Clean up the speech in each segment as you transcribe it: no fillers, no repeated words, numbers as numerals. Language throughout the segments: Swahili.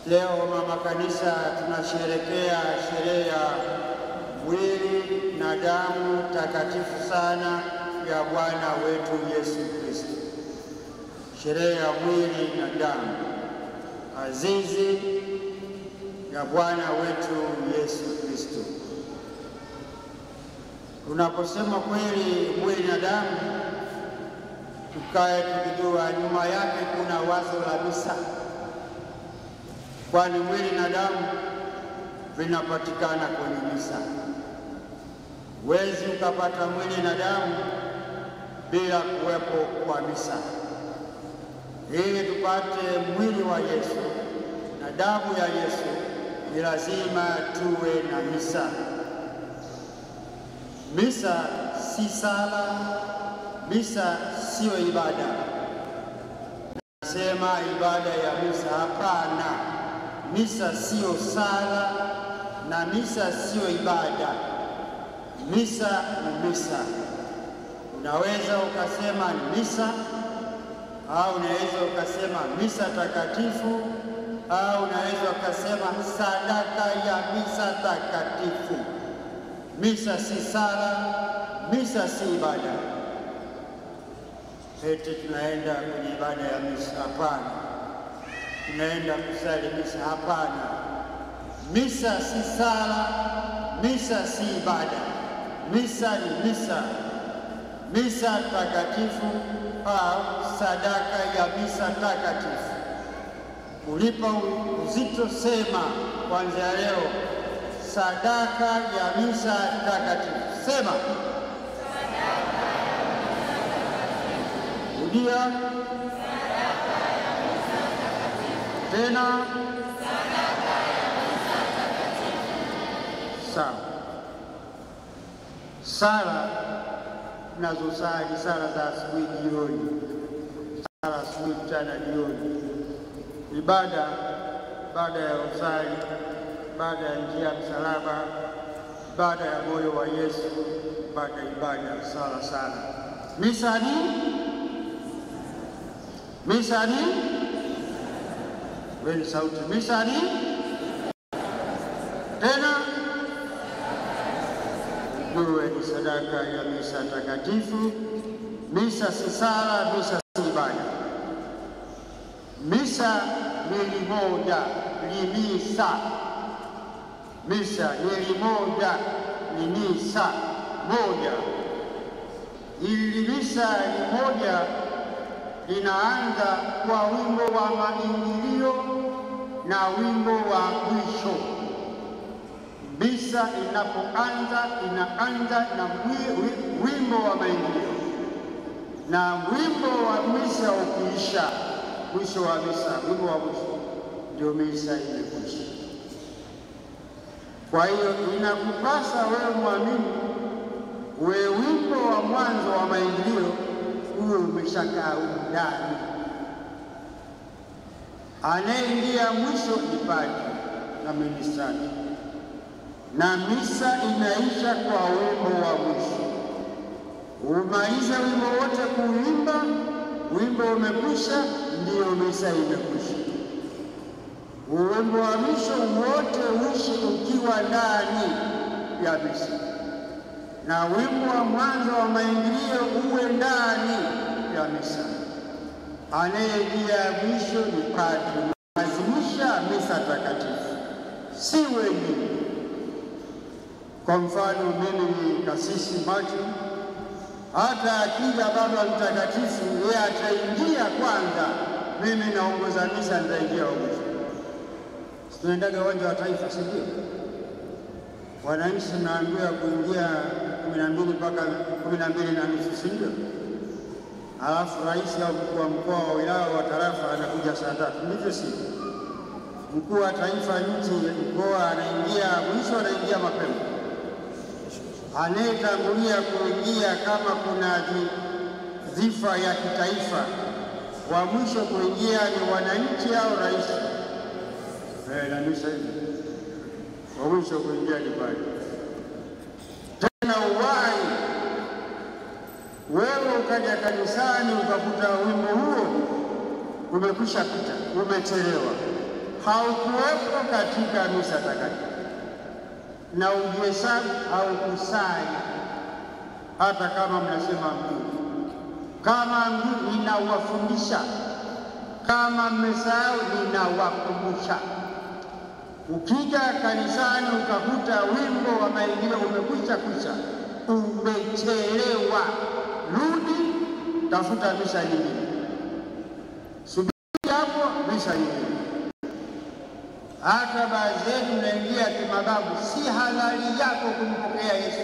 Leo mama kanisa tunasherehekea sherehe ya mwili na damu takatifu sana ya Bwana wetu Yesu Kristo. Sherehe ya mwili na damu azizi ya Bwana wetu Yesu Kristo. Tunaposema kweli mwili na damu, tukae tukijua nyuma yake kuna wazo la misa, kwani mwili na damu vinapatikana kwenye misa. Huwezi ukapata mwili na damu bila kuwepo kwa misa. Ili tupate mwili wa Yesu na damu ya Yesu, ni lazima tuwe na misa. Misa si sala, misa sio ibada. Nasema ibada ya misa, hapana. Misa sio sala na misa sio ibada. Misa ni misa. Unaweza ukasema ni misa, au unaweza ukasema misa takatifu, au unaweza ukasema sadaka ya misa takatifu. Misa si sala, misa si ibada. Eti tunaenda kwenye ibada ya misa, hapana. Tunaenda kusali misa, hapana. Misa si sala, misa si ibada. Misa ni misa. Misa takatifu au sadaka ya misa takatifu. Ulipa uzito, sema kuanzia leo, sadaka ya misa takatifu. Sema sadaka ya misa takatifu. Rudia sadaka ya misa takatifu. Tena sadaka ya misa takatifu. Sawa. Sala tunazosali, sala za asubuhi jioni, sala asubuhi mchana jioni. Ibada baada ya usali, baada ya njia ya msalaba, baada ya moyo wa Yesu, baada ya ibada, sala sana. Misa ni weni sauti, misa ni tena duwe ni sadaka ya misa takatifu. Misa si sala, misa si ibada. Misa ni limoja, ni misa. Misa ni limoja, ni misa moja. Ili misa limoja linaanza kwa wimbo wa maingilio na wimbo wa mwisho. Misa inapoanza inaanza na wimbo wa maingilio, na wimbo wa misa ukiisha, mwisho wa misa, wimbo wa mwisho, ndio misa imekwisha. Kwa hiyo inakupasa wewe mwamini, wewe wimbo wa mwanzo wa maingilio uwe umeshakaa ndani. Anayeingia mwisho ni padri na ministrati, na misa inaisha kwa wimbo wa mwisho. Umaliza wimbo wote kuimba, wimbo umekwisha, ndiyo misa imekwisha. Wimbo wa mwisho wote uishi ukiwa ndani ya misa, na wimbo wa mwanzo wa maingilio uwe ndani ya misa. Anayeingia mwisho ni padri, lazimisha misa takatifu, si wengine. Kwa mfano, mimi ni kasisi Martin, hata akija Baba Mtakatifu yeye ataingia kwanza, mimi naongoza misa, nitaingia mwisho. Tunaendaga uwanja wa Taifa, si ndio? Wananchi tunaambiwa kuingia 12 mpaka 12:30, si ndio? Alafu rais au mkuu wa mkoa wa wilaya wa tarafa anakuja saa 3, ndivyo si? Mkuu wa taifa nchi mkoa anaingia mwisho, anaingia mapema. Anayetangulia kuingia kama kuna dhifa ya kitaifa, wa mwisho kuingia ni wananchi au rais. Na misa hivi wa mwisho kuingia ni padri. Tena uwai wewe ukaja kanisani ukakuta wimbo huo umekwisha pita, umechelewa, haukuwepo katika misa takatifu, na ujihesabu haukusali, hata kama mnasema mjui. Kama mjui, ninawafundisha. Kama mmesahau, ninawakumbusha. Ukija kanisani ukakuta wimbo wa maingilio umekwisha, umechelewa, rudi, tafuta misa nyingine, subiri hapo misa nyingine. Hata baadhi yetu mnaingia kimababu, si halali yako kumpokea Yesu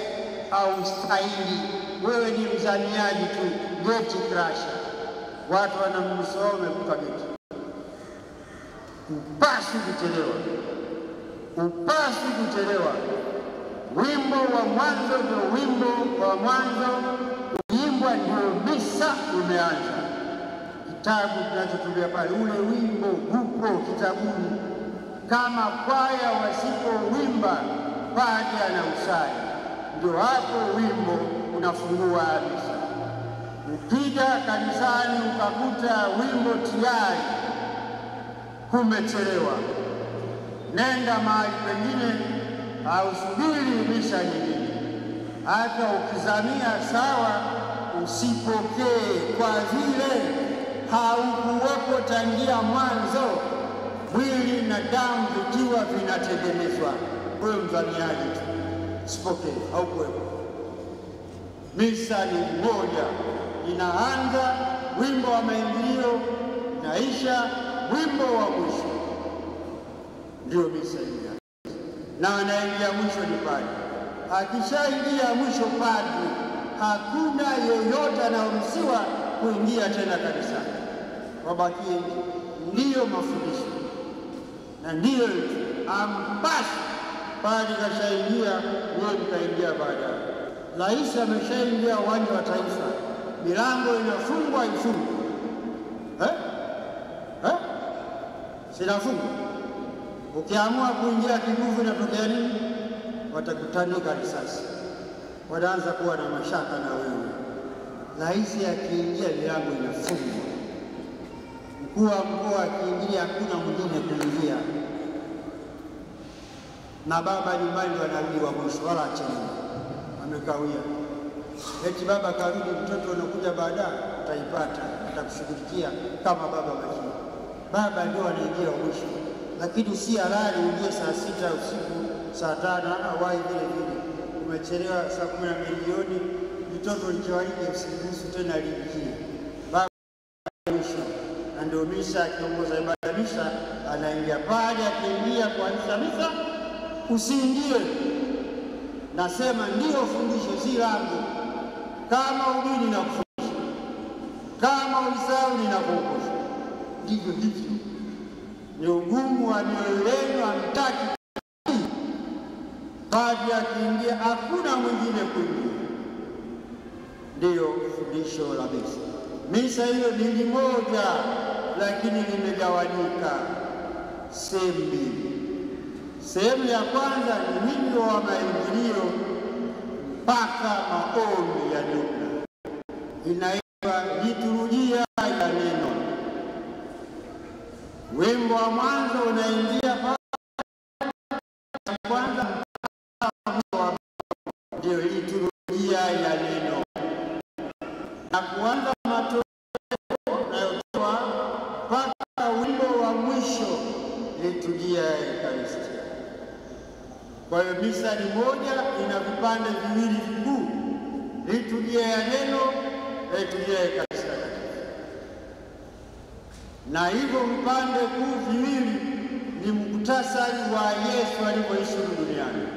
au stahili. Wewe ni mzamiaji tu, geti crasher. Watu wanamsoma umekuta geti. Upasi kuchelewa, upasi kuchelewa. Wimbo wa mwanzo ndio wimbo wa mwanzo, uimbwa ndio misa umeanza. Kitabu kinachotulia pale, ule wimbo upo kitabuni. Kama kwaya wasipowimba, padri anausali, ndio hapo wimbo unafungua misa. Ukija kanisani ukakuta wimbo tayari, kumechelewa, nenda mahali pengine au subiri misa nyingine. Hata ukizamia sawa, usipokee kwa vile haukuwepo tangia mwanzo, mwili na damu vikiwa vinatengenezwa. Wewe mzamiaji tu, usipokee, haukuwepo. Misa ni moja, inaanza wimbo wa maingilio, inaisha wimbo wa mwisho, ndio misa hiyo. Na anaingia mwisho ni padri. Akishaingia mwisho padri, hakuna yeyote anayeruhusiwa kuingia tena kanisani, wabakie nje. Ndiyo mafundisho na ndiyo ampasi. Padri kashaingia, wewe mkaingia baadaye. Rais ameshaingia uwanja wa Taifa, milango inafungwa ifungwe. Sinafungwa. Ukiamua kuingia kinguvu inatokea nini? Watakutandika risasi, wanaanza kuwa na mashaka na wewe. Rais akiingia milango inafungwa, mkuu wa mkoa akiingia hakuna mwingine kuingia, na baba nyumbani wanaambiwa mwisho, wala acheni, amekawia. Eti baba karudi, mtoto anakuja baadaye, utaipata, atakushughulikia kama baba makini. Baba ndio anaingia mwisho, lakini si halali uingie saa 6 usiku, saa 5, awai vile vile. Umechelewa saa 12 jioni, mtoto likiwaje usiruhusu tena liingie. Baba mwisho, na ndio misa akiongoza ibada misa anaingia. Padri akiingia kuanzisha misa, usiingie. Nasema ndio fundisho, si langu. Kama udini na kufundisha, kama ulisahau ninakukumbusha. Ndivyo hivyo. Ni ugumu wa mioyo yenu, hamtaki. Padri akiingia hakuna mwingine kuingia. Ndiyo fundisho la misa. Misa hiyo ni moja, lakini limegawanyika sehemu mbili. Sehemu ya kwanza ni wimbo wa maingilio mpaka maombi ya jumla, inaitwa liturujia ya neno. Wimbo wa mwanzo unaingia kwanza, ndio liturujia ya neno, na kuanza matoleo unayotoa mpaka wimbo wa mwisho, liturujia ya Ekaristi. Kwa hiyo misa ni moja, ina vipande viwili vikuu, liturujia ya neno, liturujia ya Ekaristi. Na hivyo vipande kuu viwili ni muhtasari wa Yesu alivyoishi duniani.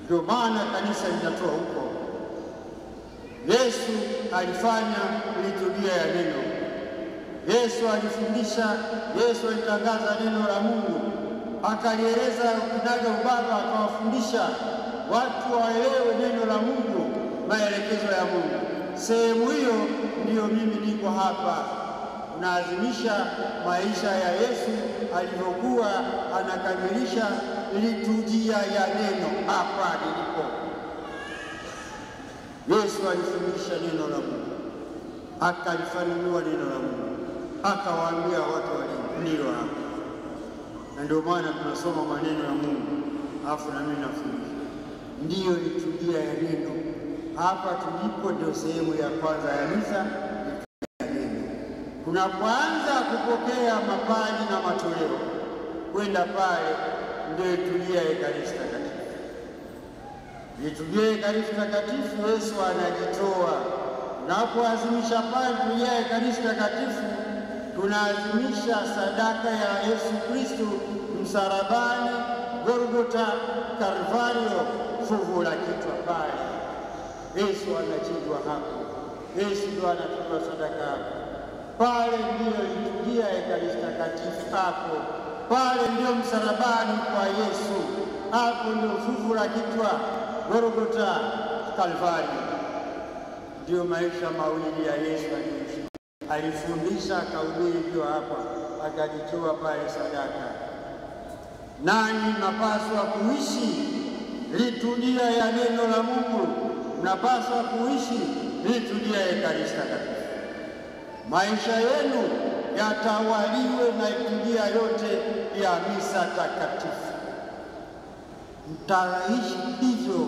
Ndio maana kanisa linatoa huko. Yesu alifanya liturujia ya neno. Yesu alifundisha, Yesu alitangaza neno la Mungu, akalieleza kinaga ubaba, akawafundisha watu waelewe neno la Mungu, maelekezo ya Mungu. Sehemu hiyo ndiyo mimi niko hapa. Unaadhimisha maisha ya Yesu alivyokuwa anakamilisha liturujia ya neno hapa nilipo. Yesu alifundisha neno la Mungu, akalifanunua neno la Mungu, akawaambia watu walio hapa. na ndio maana tunasoma maneno ya Mungu, alafu na mimi nafundisha. Ndiyo liturujia ya neno. Hapa tulipo ndio sehemu ya kwanza ya misa ya neno. Tunapoanza kupokea mapaji na matoleo, kwenda pale ndio liturujia ya Ekaristi Takatifu. Liturujia ya Ekaristi Takatifu, Yesu anajitoa. Tunapoazimisha pale liturujia ya Ekaristi Takatifu, tunaazimisha sadaka ya Yesu Kristo msalabani, Golgotha, Kalvario, fuvu la kichwa pale. Yesu anachinjwa hapo, Yesu ndo anatoa sadaka hapo. Pale ndiyo liturujia ya Ekaristi Takatifu hapo. Pale ndio msalabani kwa Yesu, hapo ndio fuvu la kichwa, Golgotha, Kalvario. Ndio maisha mawili ya Yesu aliyoishi. Alifundisha, akahubiri, ndio hapa akajitoa pale sadaka. Nani mnapaswa kuishi liturujia ya neno la Mungu? Mnapaswa kuishi liturujia ya Ekaristi Takatifu. Maisha yenu yatawaliwe na liturujia yote ya misa takatifu. Mtaishi hivyo,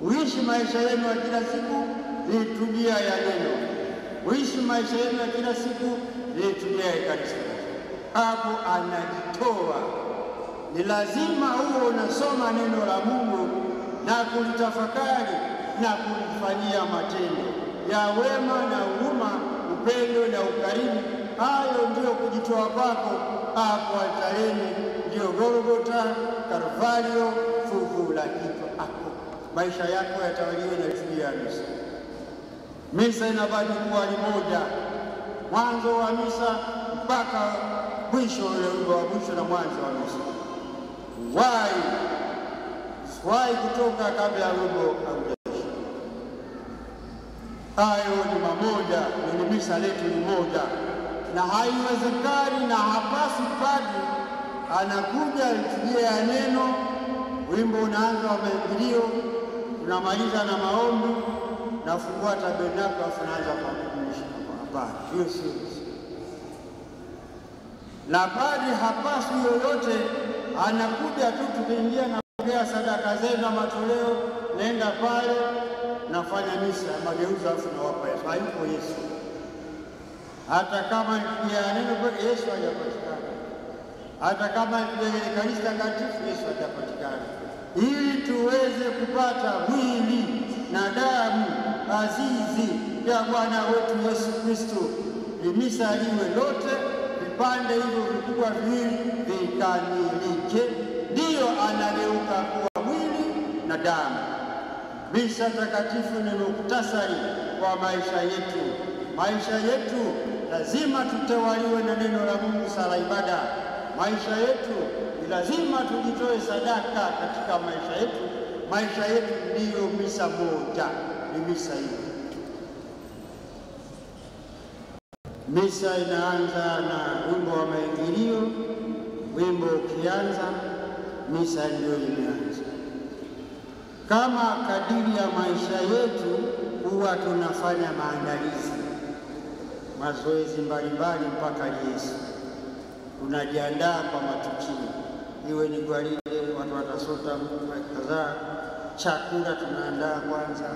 uishi maisha yenu ya kila siku liturujia ya neno, uishi maisha yenu ya kila siku liturujia ya Ekaristi. Hapo anajitoa. Ni lazima huo unasoma neno la Mungu na kulitafakari na kulifanyia matendo ya wema na huruma, upendo na ukarimu. Hayo ndio kujitoa kwako hapo altareni, ndio Golgotha, Kalvario, fuvu la kichwa hapo. Maisha yako yatawaliwe na liturujia ya misa. Misa inabaki kuwa ni moja, mwanzo wa misa mpaka mwisho, ule wimbo wa mwisho na mwanzo wa misa. Wai kutoka kabla ya wimbo haujaisha. Hayo ni mamoja, ni misa letu ni moja, na haiwezekani na hapasi padri anakuja liturujia ya neno, wimbo unaanza wa maingilio, tunamaliza na maombi, nafungua tabernakulo, afu naanza kuadhimisha. Hapana, hiyo sio. Na padri hapasi yoyote anakuja tu tukiingia na kupokea sadaka zenu na matoleo, nenda pale nafanya misa mageuzi, afu nawapa Yesu. Hayupo Yesu. Hata kama liturujia ya neno pekee, Yesu hajapatikana. Hata kama liturujia ya Ekaristi Takatifu, Yesu hajapatikana. Ili tuweze kupata mwili na damu azizi ya Bwana wetu Yesu Kristo, misa liwe lote, vipande hivyo vikubwa viwili vikamilike, ndiyo anageuka kuwa mwili na damu. Misa takatifu ni muktasari wa maisha yetu. Maisha yetu lazima tutawaliwe na neno la Mungu, sala, ibada. Maisha yetu ni lazima tujitoe sadaka katika maisha yetu. Maisha yetu ndiyo misa moja, ni misa hiyo. Misa inaanza na wimbo wa maingilio. Wimbo ukianza, misa ndio imeanza. Kama kadiri ya maisha yetu huwa tunafanya maandalizi, mazoezi mbalimbali mpaka Yesu. Tunajiandaa kwa matukio, iwe ni gwaride, watu watasota kadhaa, chakula tunaandaa kwanza,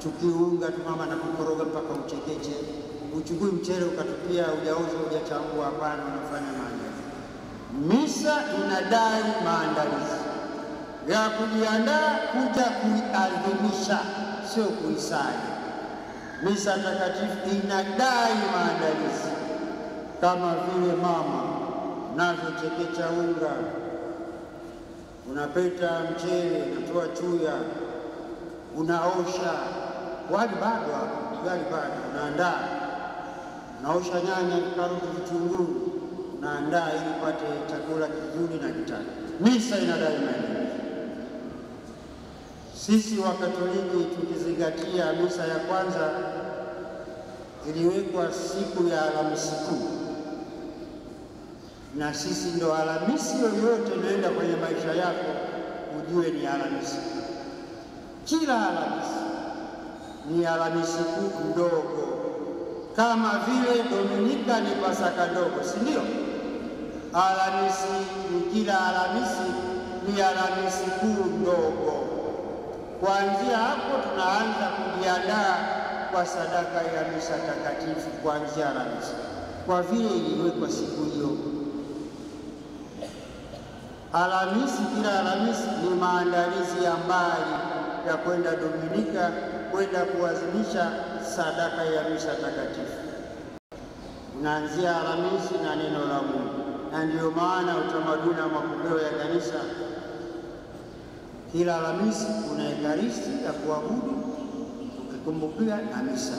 tukiunga tu mama na kukoroga mpaka uchekeche. Uchukui mchele ukatupia hujaoza hujachambua, hapana, unafanya maandalizi. Misa inadai maandalizi ya kujiandaa kuja kuiadhimisha, sio kuisali. Misa takatifu inadai maandalizi, kama vile mama unavyochekecha unga, unapeta mchele, unatoa chuya, unaosha wali bado, unaandaa, unaosha nyanya, karoti, vitunguu, unaandaa ili upate chakula kizuri na kitamu. Misa inadai maandalizi. Sisi Wakatoliki tukizingatia misa ya kwanza iliwekwa siku ya Alhamisi Kuu, na sisi ndo Alhamisi yoyote inaenda kwenye maisha yako ujue ni Alhamisi. Kila Alhamisi ni Alhamisi Kuu ndogo, kama vile Dominika ni Pasaka ndogo, si ndio? Alhamisi ni kila Alhamisi ni Alhamisi Kuu ndogo. Kuanzia hapo tunaanza kujiandaa kwa sadaka ya misa takatifu kuanzia Alhamisi, kwa vile iliwekwa siku hiyo. Alhamisi, kila Alhamisi ni maandalizi ya mbali ya kwenda Dominika, kwenda kuadhimisha sadaka ya misa takatifu. Unaanzia Alhamisi na neno la Mungu, na ndiyo maana utamaduni wa mapokeo ya kanisa, kila Alhamisi kuna ekaristi ya kuabudu ukikumbukia na misa.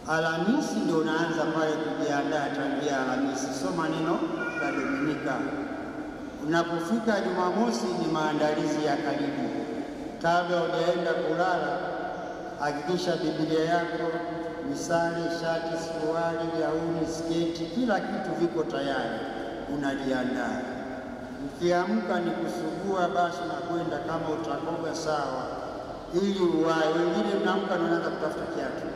Alhamisi ndio unaanza pale kujiandaa tangia Alhamisi, soma neno la Dominika. Unapofika Jumamosi ni maandalizi ya karibu. Kabla hujaenda kulala, hakikisha Biblia yako, misali, shati, suruali, gauni, sketi, kila kitu viko tayari, unajiandaa. Ukiamka ni kusugua basi na kwenda, kama utakoga sawa, ili uwahi. Wengine mnaamka na unaanza kutafuta kiatu,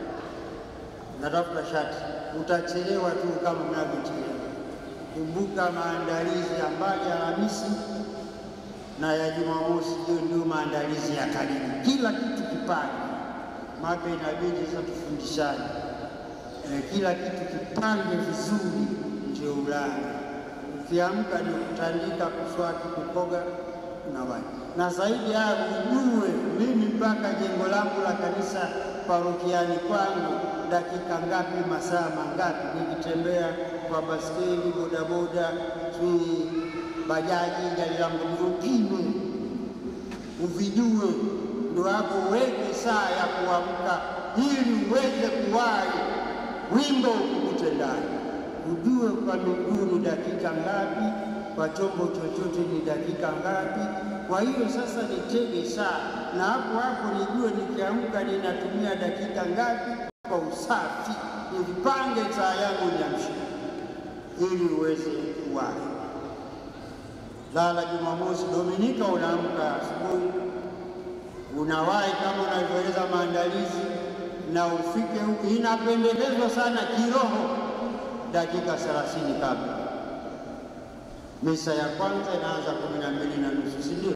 unatafuta shati, utachelewa tu kama mnavyochelewa. Kumbuka maandalizi ya mbali ya Alhamisi na ya Jumamosi, hiyo ndio maandalizi ya karibu. Kila kitu kipange, maana inabidi sasa tufundishane. Kila kitu kipange vizuri ndio ulale. Ukiamka ni kutandika, kuswaki, kukoga na wapi. Na zaidi ya ujue, mimi mpaka jengo langu la kanisa parokiani kwangu dakika ngapi, masaa mangapi, nikitembea kwa baskeli, bodaboda, bajaji, gari langu, upime uvijue. Ndio hapo uweke saa ya kuamka ili uweze kuwahi wimbo ukukute ndani. Ujue kwa miguu ni dakika ngapi, kwa chombo chochote ni dakika ngapi. Kwa hiyo sasa nitege saa, na hapo nijue nikiamka ninatumia dakika ngapi kwa usafi, nipange saa yangu niamshe ili uweze kuwahi. Lala Jumamosi. Dominika unaamka asubuhi, unawahi kama unavyoeleza maandalizi, na ufike huku. Inapendekezwa sana kiroho dakika 30 kabla. Misa ya kwanza inaanza 12:30, si ndio?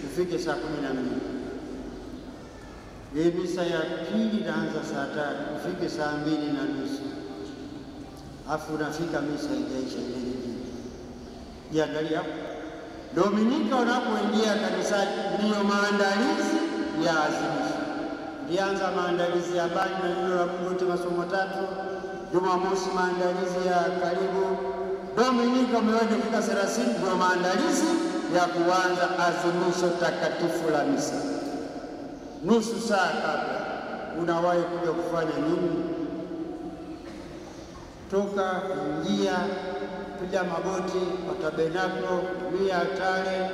Ufike saa 12. Hii misa ya pili inaanza saa 3, ufike saa 2:30. Afu unafika misa ijaisha ile. Jiangalia hapo. Dominika unapoingia kanisani ndiyo maandalizi ya azimisho. Ndianza maandalizi ya bani na neno la Mungu yote, masomo 3. Jumamosi maandalizi ya karibu. Dominika umeweka 30 ndio maandalizi ya kuanza azimisho takatifu la misa. Nusu saa kabla unawahi kuja kufanya nini? Toka, ingia, piga magoti kwa tabernakulo, mia altare,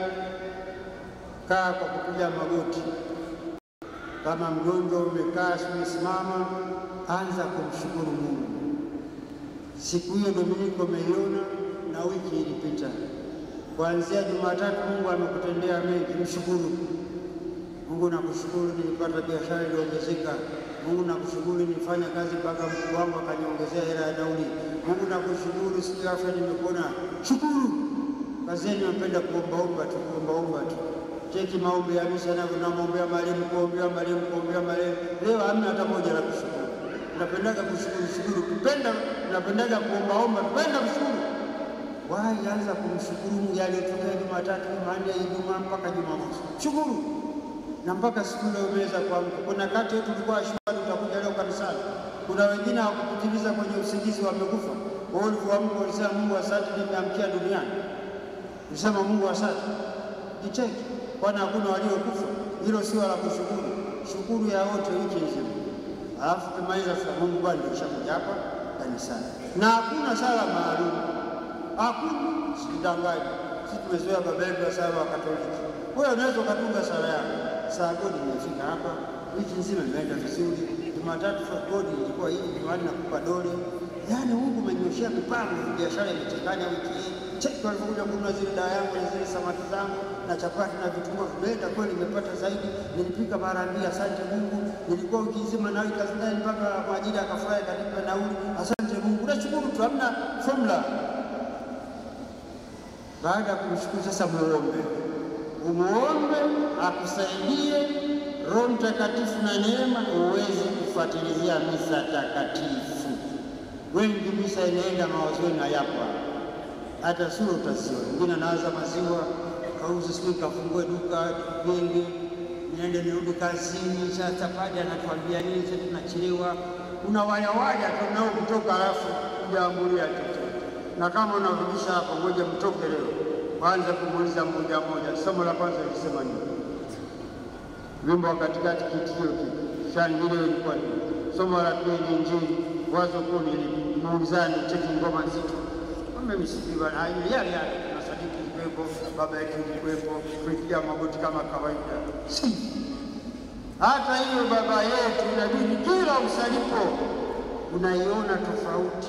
kaa kwa kupiga magoti. Kama mgonjwa umekaa, umesimama, anza kumshukuru Mungu. Siku hiyo Dominika umeiona na wiki ilipita. Kuanzia Jumatatu Mungu amekutendea mengi, mshukuru Mungu. Nakushukuru nilipata biashara iliongezeka. Mungu nakushukuru nilifanya kazi mpaka mkuu wangu akaniongezea hela ya nauli. Mungu nakushukuru siku afya nimepona. Shukuru. Kazeni napenda kuomba tu. Cheki maombi ya misa na tunamwombea marehemu, kuombea marehemu. Leo hamna hata moja la kushukuru. Tunapendaga kushukuru. Tunapendaga kuomba, tupenda kushukuru. Wahi anza kumshukuru Mungu yaliyotokea Jumatatu, Jumanne, Ijumaa mpaka Jumamosi. Shukuru. Na mpaka siku ile umeweza kuamka. Kuna kati yetu tulikuwa shwari, utakuja leo kanisani. Kuna wengine hawakupitiliza kwenye usingizi, wamekufa. Wao walivyoamka walisema Mungu asante nimeamkia duniani. Usema Mungu asante. Jicheki. Kwani hakuna waliokufa? Hilo sio la kushukuru. Shukuru ya wote wiki nzima. Alafu tumaliza sasa, Mungu Bwana ushakuja hapa kanisani. Na hakuna sala maalum. Hakuna, sidangaji. Sisi tumezoea baba yetu wa sala wa Katoliki. Wewe unaweza kutunga sala yako. Saa godi nimefika hapa, wiki nzima nimeenda vizuri. Jumatatu godi ilikuwa hivi, Jumanne nakupa dole. Yaani Mungu umenyoshia mipango, biashara imechanganya wiki hii. Cheki walivyokuja kununua zile dawa yangu na zile samaki zangu na chapati na vitunguu vimeenda kweli, nimepata zaidi. Nilipika mara 2, asante Mungu. Nilikuwa wiki nzima nawe kazini mpaka kwa ajili akafurahi kanipa nauli. Asante Mungu. Nashukuru tu, hamna formula. Baada ya kumshukuru sasa, umuombe akusaidie Roho Mtakatifu na neema uweze kufuatilizia misa takatifu. Wengi misa inaenda mawazoni na yapo hata sura utasiona. Wengine anaanza maziwa, kauze siku kafungue duka genge, niende nirudi kazini, sasa pale anatuambia nini, sasa tunachelewa. Kuna waya tunao kutoka alafu kujaambulia chochote. Na kama unarudisha hapo, ngoja mtoke leo. Kwanza kumuuliza mmoja mmoja, somo la kwanza lilisema nini? Wimbo wa katikati kitio shangilio ilikuwa nini? Somo la pili Injili, wazo kuu nilimuulizani cheki ngoma nzito. Msikiwa na yale na sadiki kwepo, baba yetu kwepo, kupiga magoti kama kawaida. Hata hiyo baba yetu inabidi kila usalipo unaiona tofauti,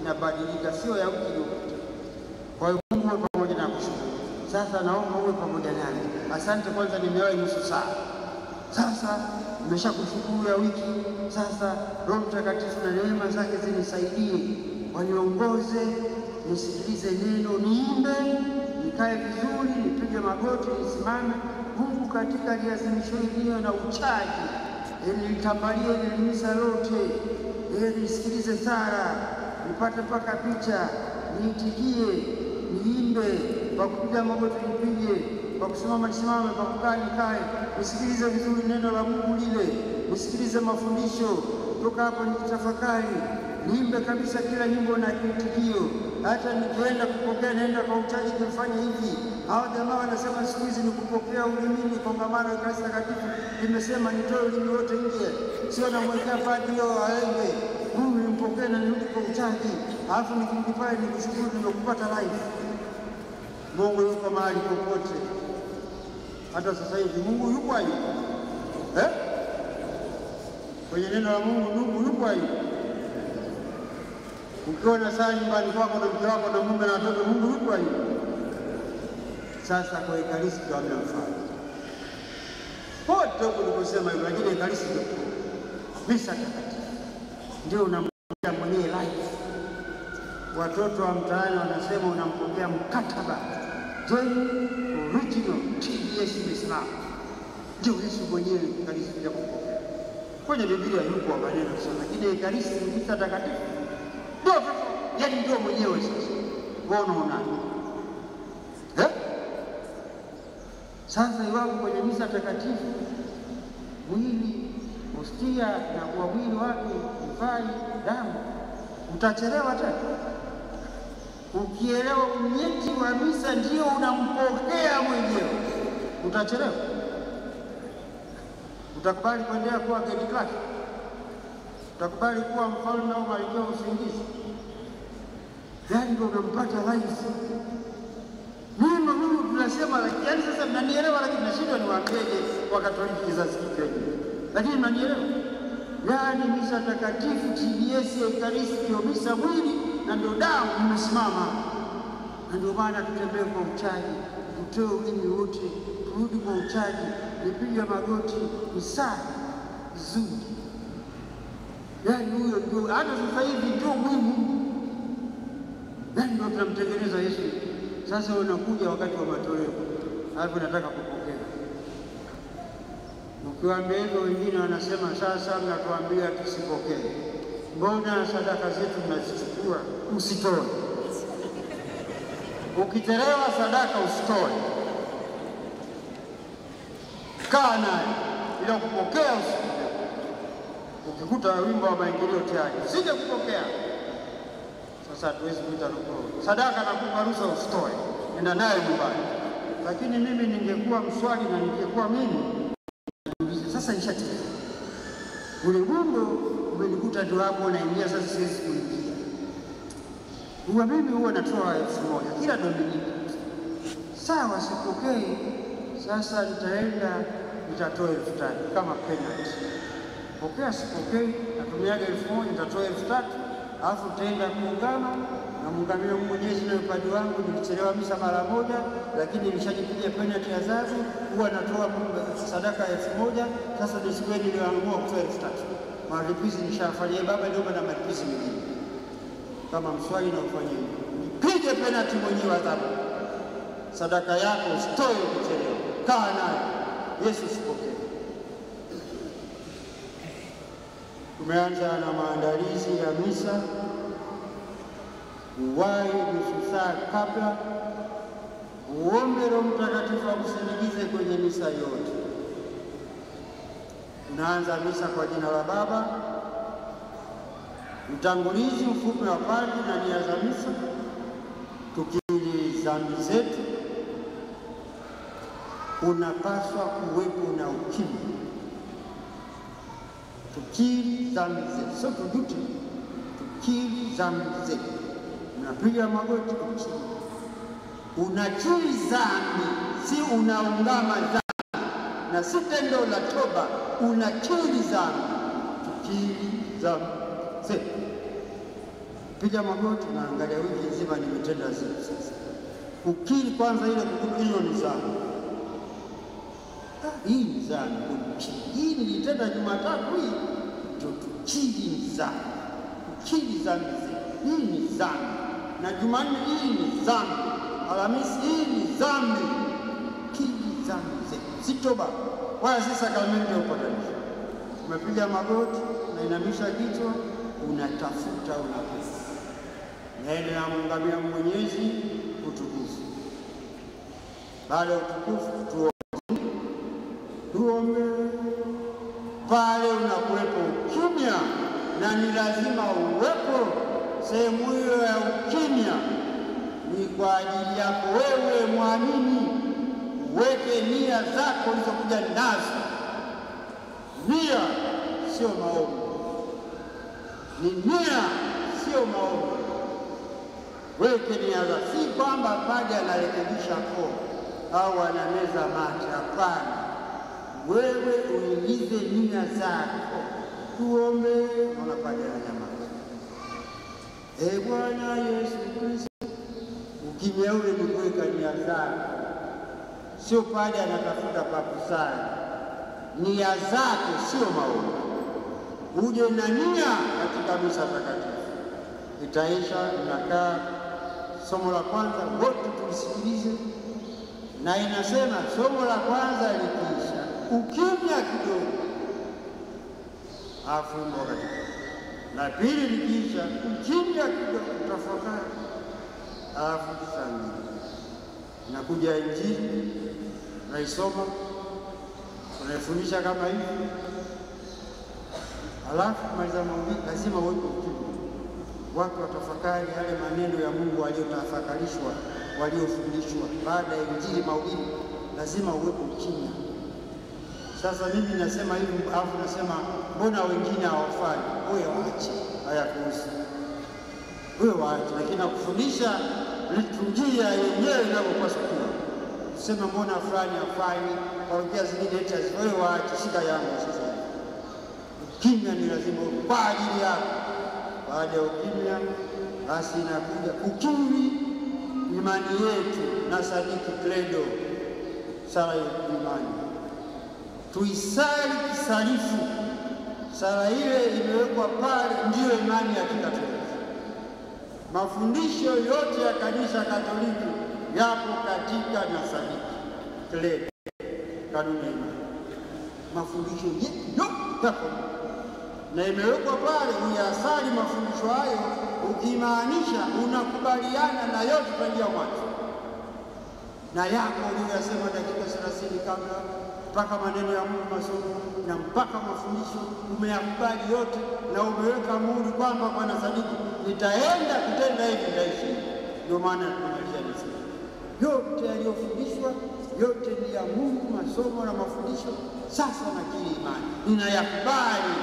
inabadilika, sio ya wiki iliyopita. Kwa hiyo Mungu uwe pamoja na kushukuru. Sasa naomba uwe pamoja nami. Asante, kwanza nimewahi nusu saa. Sasa nimeshakushukuru ya wiki. Sasa Roho Mtakatifu na neema zake zinisaidie, waniongoze, nisikilize neno, niimbe, nikae vizuri, nipige magoti, nisimame. Mungu katika liazimisho hili na uchaji, nitambalie misa lote, nisikilize sala, nipate mpaka picha, niitikie, niimbe, kwa kupiga magoti nipige, kwa kusimama nisimame, kwa kukaa nikae, nisikilize vizuri neno la Mungu lile, nisikilize mafundisho, kutoka hapo nikitafakari, niimbe kabisa kila nyimbo na kiitikio. Hata nikienda kupokea, naenda kwa uchaji kufanya hivi. Hao jamaa wanasema siku hizi ni kupokea ulimini, kongamano la Kanisa Takatifu limesema nitoe ulimi wote nje, sio namwekea padri leo aende. Mungu nimpokee na nirudi kwa uchaji, alafu nikirudi pale nikushukuru nimekupata live. Mungu yuko mahali popote. Hata sasa hivi Mungu yuko hapo. Kwenye neno la Mungu Mungu yuko hapo. Ukiona saa nyumbani kwako na mke wako na mume na watoto, Mungu yuko hapo. Sasa kwa Ekaristi hamna mfano. Pote huko nikusema hivyo, lakini Ekaristi ndio misa takatifu. Ndio unampokea mwenyewe live. Watoto wa mtaani wanasema unampokea mkataba. Original TBS Islam. Ndio Yesu mwenyewe Ekaristi ndio kupokea. Kwenye Biblia yuko maneno sana, lakini Ekaristi ni misa takatifu. Ndio, yaani ndio mwenyewe sasa. Unaona? Sasa iwapo kwenye misa takatifu mwili, hostia na kwa mwili wake divai, damu, utachelewa tena? Ukielewa unyeti wa misa ndio unampokea mwenyewe, utachelewa? Utakubali kuendelea kuwa gate crash? Utakubali kuwa mfalme au malkia usingizi? Yaani ndio unampata live. Mungu tunasema, lakini yaani sasa mnanielewa, lakini nashindwa niwaambieje kwa Katoliki kizazi kipya. Lakini mnanielewa? Yaani misa takatifu TBS Ekaristi ndio misa mwili na ndio damu imesimama. Na ndio maana tutembee kwa uchaji, tutoe ulimi wote, turudi kwa uchaji, nipige magoti, nisali vizuri. Yaani huyo ndio hata sasa hivi ndio muhimu. Yaani ndio tunamtengeneza Yesu. Sasa unakuja wakati wa matoleo, alafu nataka kupokea. Ukiwaambia hivyo, wengine wanasema sasa mnatuambia tusipokee. Mbona sadaka zetu mnazichukua? Usitoe. Ukitolewa sadaka usitoe. Kaa naye, ila kupokea usitoe. Ukikuta wimbo wa maingilio tayari, usije kupokea. Sasa hatuwezi kuita rukuu. Sadaka na kuparusa usitoe, nenda naye nyumbani. Lakini mimi ningekuwa mswali na ningekuwa mimi, sasa nishatii. Ule wimbo umenikuta ndio hapo naingia, sasa siwezi kuingia. Huwa mimi huwa natoa 1000 kila Dominika. Sawa, sipokei. Sasa nitaenda nitatoa 3000 kama penalty. Pokea sipokei, natumiaga 1000, nitatoa 3000. Alafu tutaenda kuungana na muungamio Mwenyezi na upande wangu. Nilichelewa misa mara moja, lakini nilishajipigia penalty ya zazi, huwa natoa sadaka 1000. Sasa ndio siku ile niliamua kutoa 3000. Malipizi nishafanyia baba, ndio na malipizi mengine. Kama mswali na ufanye hivyo, nipige penalty mwenyewe adhabu. sadaka yako usitoe kuchelewa, kaa nayo, Yesu usipokee. Tumeanza na maandalizi ya misa, uwahi nusu saa kabla, uombe Roho Mtakatifu akusindikize kwenye misa yote. Tunaanza misa kwa jina la Baba. Utangulizi mfupi wa padri na nia za misa, tukiri dhambi zetu. Unapaswa kuwepo na ukimya, tukiri dhambi zetu, sio tujute, tukiri dhambi zetu. Unapiga magoti ukimya, unakiri dhambi, si unaungama dhambi, na si tendo la toba, unakiri dhambi, tukiri dhambi zetu. Piga magoti na angalia, wiki nzima nimetenda zipi sasa. Ukiri kwanza ile kukiri, hiyo ni dhambi. Hii ni dhambi, hii nilitenda Jumatatu hii, ndio tukiri dhambi. Ukiri dhambi zetu, hii ni dhambi. Na Jumanne hii ni dhambi. Alhamisi hii ni dhambi. Kiri dhambi zetu, si toba wala si sakramenti ya upatanisho. Umepiga magoti, unainamisha kichwa, unatafuta unapesa. Neno ya Mungamia Mwenyezi utukufu. Baada ya utukufu tuombe. Pale unakuwepo ukimya, na ni lazima uwepo. Sehemu hiyo ya ukimya ni kwa ajili yako wewe mwamini. Uweke nia zako ulizokuja nazo. Nia sio maombi, ni nia sio maombi. Weke nia zako, si kwamba padri anarekebisha koo au anameza mate. Hapana, wewe uingize nia zako. Tuombe. Mwana padri ananyamaza. Bwana Yesu Kristo, ukimya ule ni kuweka nia zako, sio padri anatafuta pakusali. Nia zako sio maombi. Uje na nia katika misa takatifu. Itaisha, inakaa somo la kwanza, wote tulisikilize. Na inasema somo la kwanza likiisha, ukimya kidogo, afu katika la pili likiisha, ukimya kidogo, tafakari, afu sangi. Inakuja Injili, naisoma, unaifundisha kama hivi. Alafu kumaliza mahubiri lazima uwepo ukimya. Watu watafakari yale maneno ya Mungu waliotafakarishwa, waliofundishwa. Baada ya Injili mahubiri lazima uwepo ukimya. Sasa mimi nasema hivi, alafu nasema mbona wengine hawafanyi? Wewe waache, haya kuhusu wewe waache. Lakini nakufundisha liturujia yenyewe inavyopaswa kuwa. Sema mbona fulani hafanyi, parokia zingine eti wewe waache, shida yangu sasa. Ukimya ni lazima kwa ajili yako. Baada ya ukimya basi inakuja kukiri imani yetu na sadiki credo, sala ya imani. Tuisali kisalifu. Sala ile imewekwa pale, ndiyo imani ya Kikatoliki. Mafundisho yote ya Kanisa Katoliki yapo katika na sadiki credo, kanuni ya imani. Mafundisho yote yapo na imewekwa pale. Uyasali mafundisho hayo ukimaanisha unakubaliana na yote tangia mwanzo, na yako uliyosema dakika 30 kabla, mpaka maneno ya Mungu masomo na mpaka mafundisho umeyakubali yote, na umeweka muhuri kwamba kwa nasadiki nitaenda kutenda hivi, nitaishi. Ndio maana tunamalizia nisema yote yaliyofundishwa yote ni ya Mungu, masomo na mafundisho. Sasa nakiri imani, ninayakubali.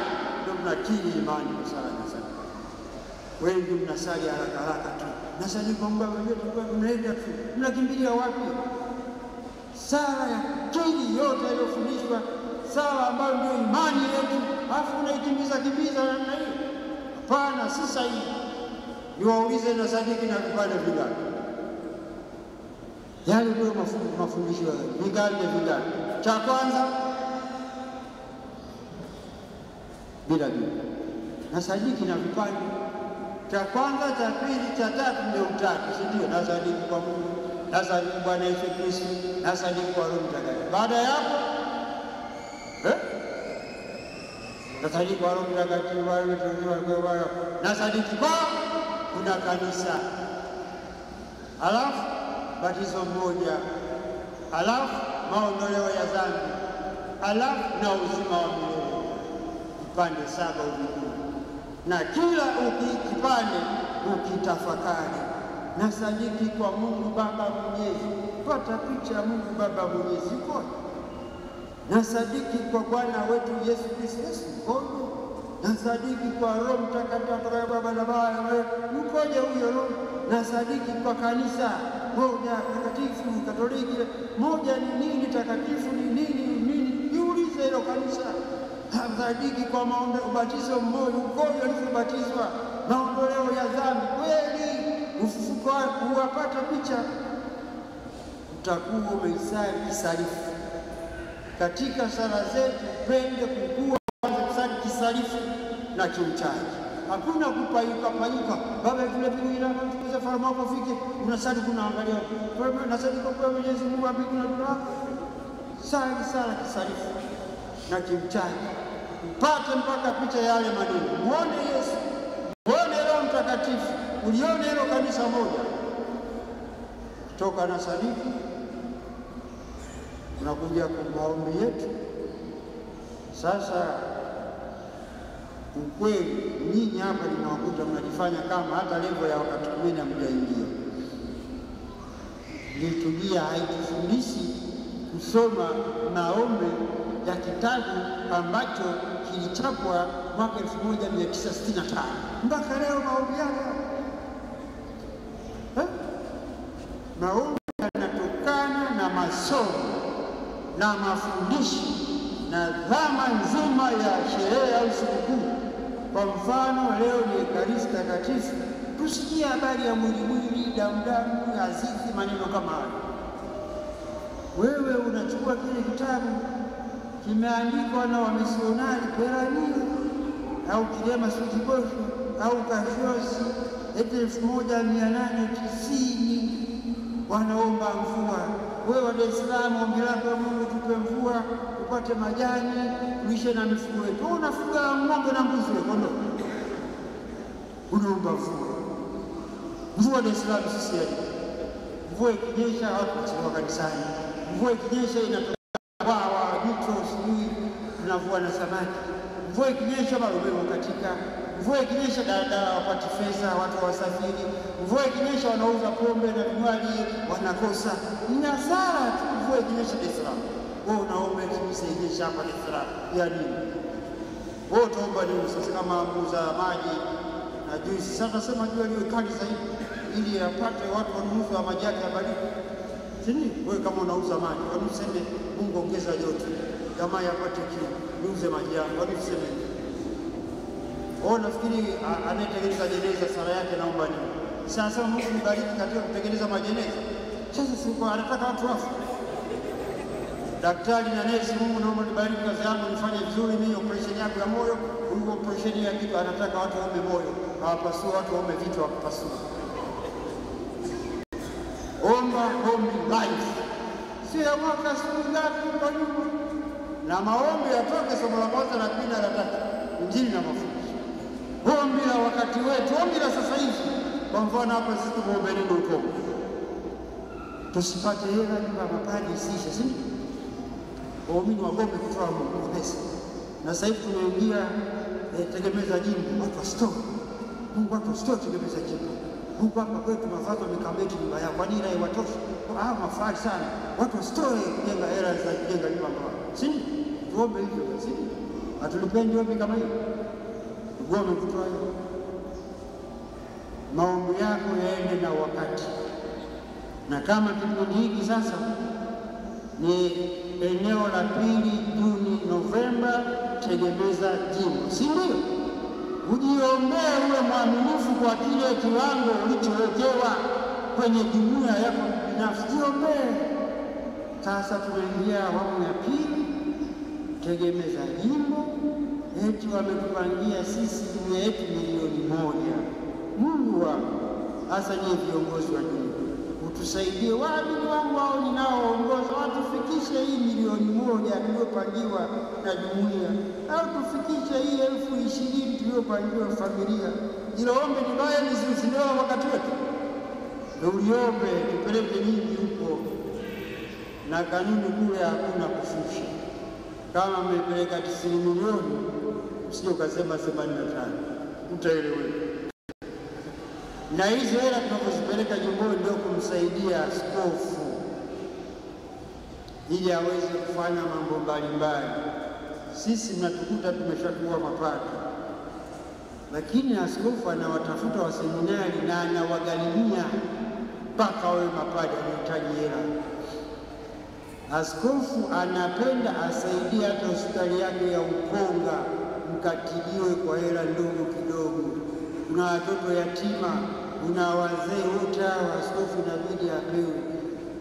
Ndio mnakiri imani kwa sala na sala. Wengi mnasali haraka haraka tu, nasali kwa Mungu wenyewe tu, mnaenda tu, mnakimbilia wapi? Sala ya kiri yote yaliyofundishwa, sala ambayo ndio imani yetu, afu unaikimbiza namna hiyo. Hapana, si sahihi. Niwaulize na sadiki na vipande vingapi? Yale ndio mafundisho vingapi? Cha kwanza bila na sadiki na vipande. Cha kwanza, cha pili, cha tatu ndio utatu, si ndio? Na sadiki kwa Mungu, nasadiki Bwana Yesu Kristo, nasadiki kwa Roho Mtakatifu. Baada ya hapo nasadiki kwa Roho Mtakatifu, nasadiki kwa kuna kanisa, alafu batizo mmoja, alafu maondoleo ya dhambi, alafu na uzima wa milele, vipande 7 uvikuu. Na kila kipande ukitafakari, nasadiki kwa Mungu Baba Mwenyezi. Pata picha ya Mungu Baba Mwenyezi mkono. Nasadiki kwa Bwana wetu Yesu Kristo mkono. Nasadiki kwa Roho Mtakatifu kwa Baba na Baba mkoje huyo Roho. Nasadiki kwa kanisa moja takatifu Katoliki. Moja ni nini? Takatifu ni nini? Jiulize hilo kanisa. Nasadiki kwa ubatizo mmoja, ukoje ulivyobatizwa, maondoleo ya dhambi kweli, ufufuko uwapata picha, utakuwa umeisali kisalifu. Katika sala zetu pende kukua kusali kisalifu na kimchaji. Hakuna kupayuka baba vile vile ila tukuza farama wako fike unasali kunaangalia kwa nasali kwa Mwenyezi Mungu abikuna dua. Sala kisalifu na kimchaji. Mpate mpaka picha yale maneno. Muone Yesu, muone Roho Mtakatifu, ulione hilo kanisa moja. Kutoka na sadiki tunakuja kwa maombi yetu. Sasa ukweli nyinyi hapa ninawakuta mnajifanya kama hata level ya wakati mwingine hamjaingia. Liturujia haitufundishi kusoma maombi ya kitabu ambacho kilichapwa mwaka 1965 mpaka leo. Maombi yao maombi yanatokana na masomo na mafundisho na dhama nzima ya sherehe au sikukuu. Kwa mfano leo ni Ekaristi Takatifu, tusikie habari ya mwili, damu, azizi, maneno kama hayo. Wewe unachukua kile kitabu kimeandikwa na wamisionari Peranio au Kilema Sujibosho au Kashozi 1890 wanaomba mvua. Wewe wa Dar es Salaam ombi lako, Mungu tupe mvua upate majani uishe na mifugo yetu. Unafuga ng'ombe na mbuzi kondo, unaomba mvua. Dar es Salaam sisi hapa mvua ikinyesha watu kuchelewa kanisani. Mvua ikinyesha inatoka bwawa mito sijui tunavua na samaki. Mvua ikinyesha marobero katika. Mvua ikinyesha daladala wapati pesa, watu wasafiri. Mvua ikinyesha wanauza pombe na vinywaji wanakosa. Ni hasara tu mvua ikinyesha Dar es Salaam. Wewe unaomba kimsaidie hapa Dar es Salaam ya nini? Wewe utaomba nini sasa kama muuza maji na juisi? Sasa sema jua liwe kali zaidi ili apate watu wanunuzi maji yake ya baridi. Sini wewe kama unauza maji, watu useme Mungu ongeza joto. Kama yapate kiu, niuze maji yangu. Watu useme nafikiri anayetengeneza jeneza sala yake naomba nini? Sasa Mungu nibariki katika kutengeneza majeneza. Sasa siko anataka watu wafu. Daktari na nesi, Mungu naomba nibariki kazi yangu nifanye vizuri mimi operation yangu ya moyo, huko operation ya kitu anataka watu waombe moyo, hawapasui watu waombe vitu wakapasua. Omba life. Si ya mwaka siku ngapi kwa nyuma. Na maombi yatoke somo la kwanza na pili na la tatu. Injili na mafundisho. Ombi la wakati wetu, ombi la sasa hivi. Kwa mfano hapa sisi tuombe nini huko? Tusipate hela nyumba ya mapadri isiishe, si ndio? Waumini wagombe kutoa Mungu pesa. Na sasa hivi tumeingia tegemeza jimbo, watu wasitoe. Mungu watu wasitoe tegemeza jimbo. Mungu hapa kwetu mavazi wamekameti nyumba yao. Kwa nini haiwatoshi? Mafari sana. Watu wasitoe kujenga hela za kujenga nyumba yao. Si ndio? Tuombe hivyo, si ndio? Hatulipendi ombi kama hiyo. Tugome kutoa hiyo. Maombi yako yaende na wakati. Na kama kipindi hiki sasa ni eneo la pili Juni Novemba, tegemeza jimbo, si ndio? Ujiombee uwe mwaminifu kwa kile kiwango ulichowekewa kwenye jumuiya yako binafsi. Jiombee. Sasa tunaingia awamu ya pili, tegemeza jimbo. Eti wametupangia sisi jumuiya yetu milioni 1. Mungu wangu, hasa nyie viongozi wa jimbo, tusaidie waamini wangu hao ninaoongoza, watufikishe hii milioni 1 tuliyopangiwa na jumuiya, au tufikishe hii 20,000 tuliyopangiwa familia. Hilo ombi ni baya, lisindio wakati wetu? Ndio uliombe tupeleke nyingi huko, na kanuni kule hakuna kushusha. Kama mmepeleka 90 milioni, usije ukasema 85, utaeleweka. Na hizo hela tunapozipeleka jimboni ndio kumsaidia askofu ili aweze kufanya mambo mbalimbali. Sisi mnatukuta tumeshakuwa mapato, lakini askofu anawatafuta waseminari na anawagharimia mpaka wawe mapadri, anahitaji hela. Askofu anapenda asaidie hata hospitali yake ya Ukonga mkatiliwe kwa hela ndogo kidogo. Kuna watoto yatima, kuna wazee wote hao, askofu inabidi apewe.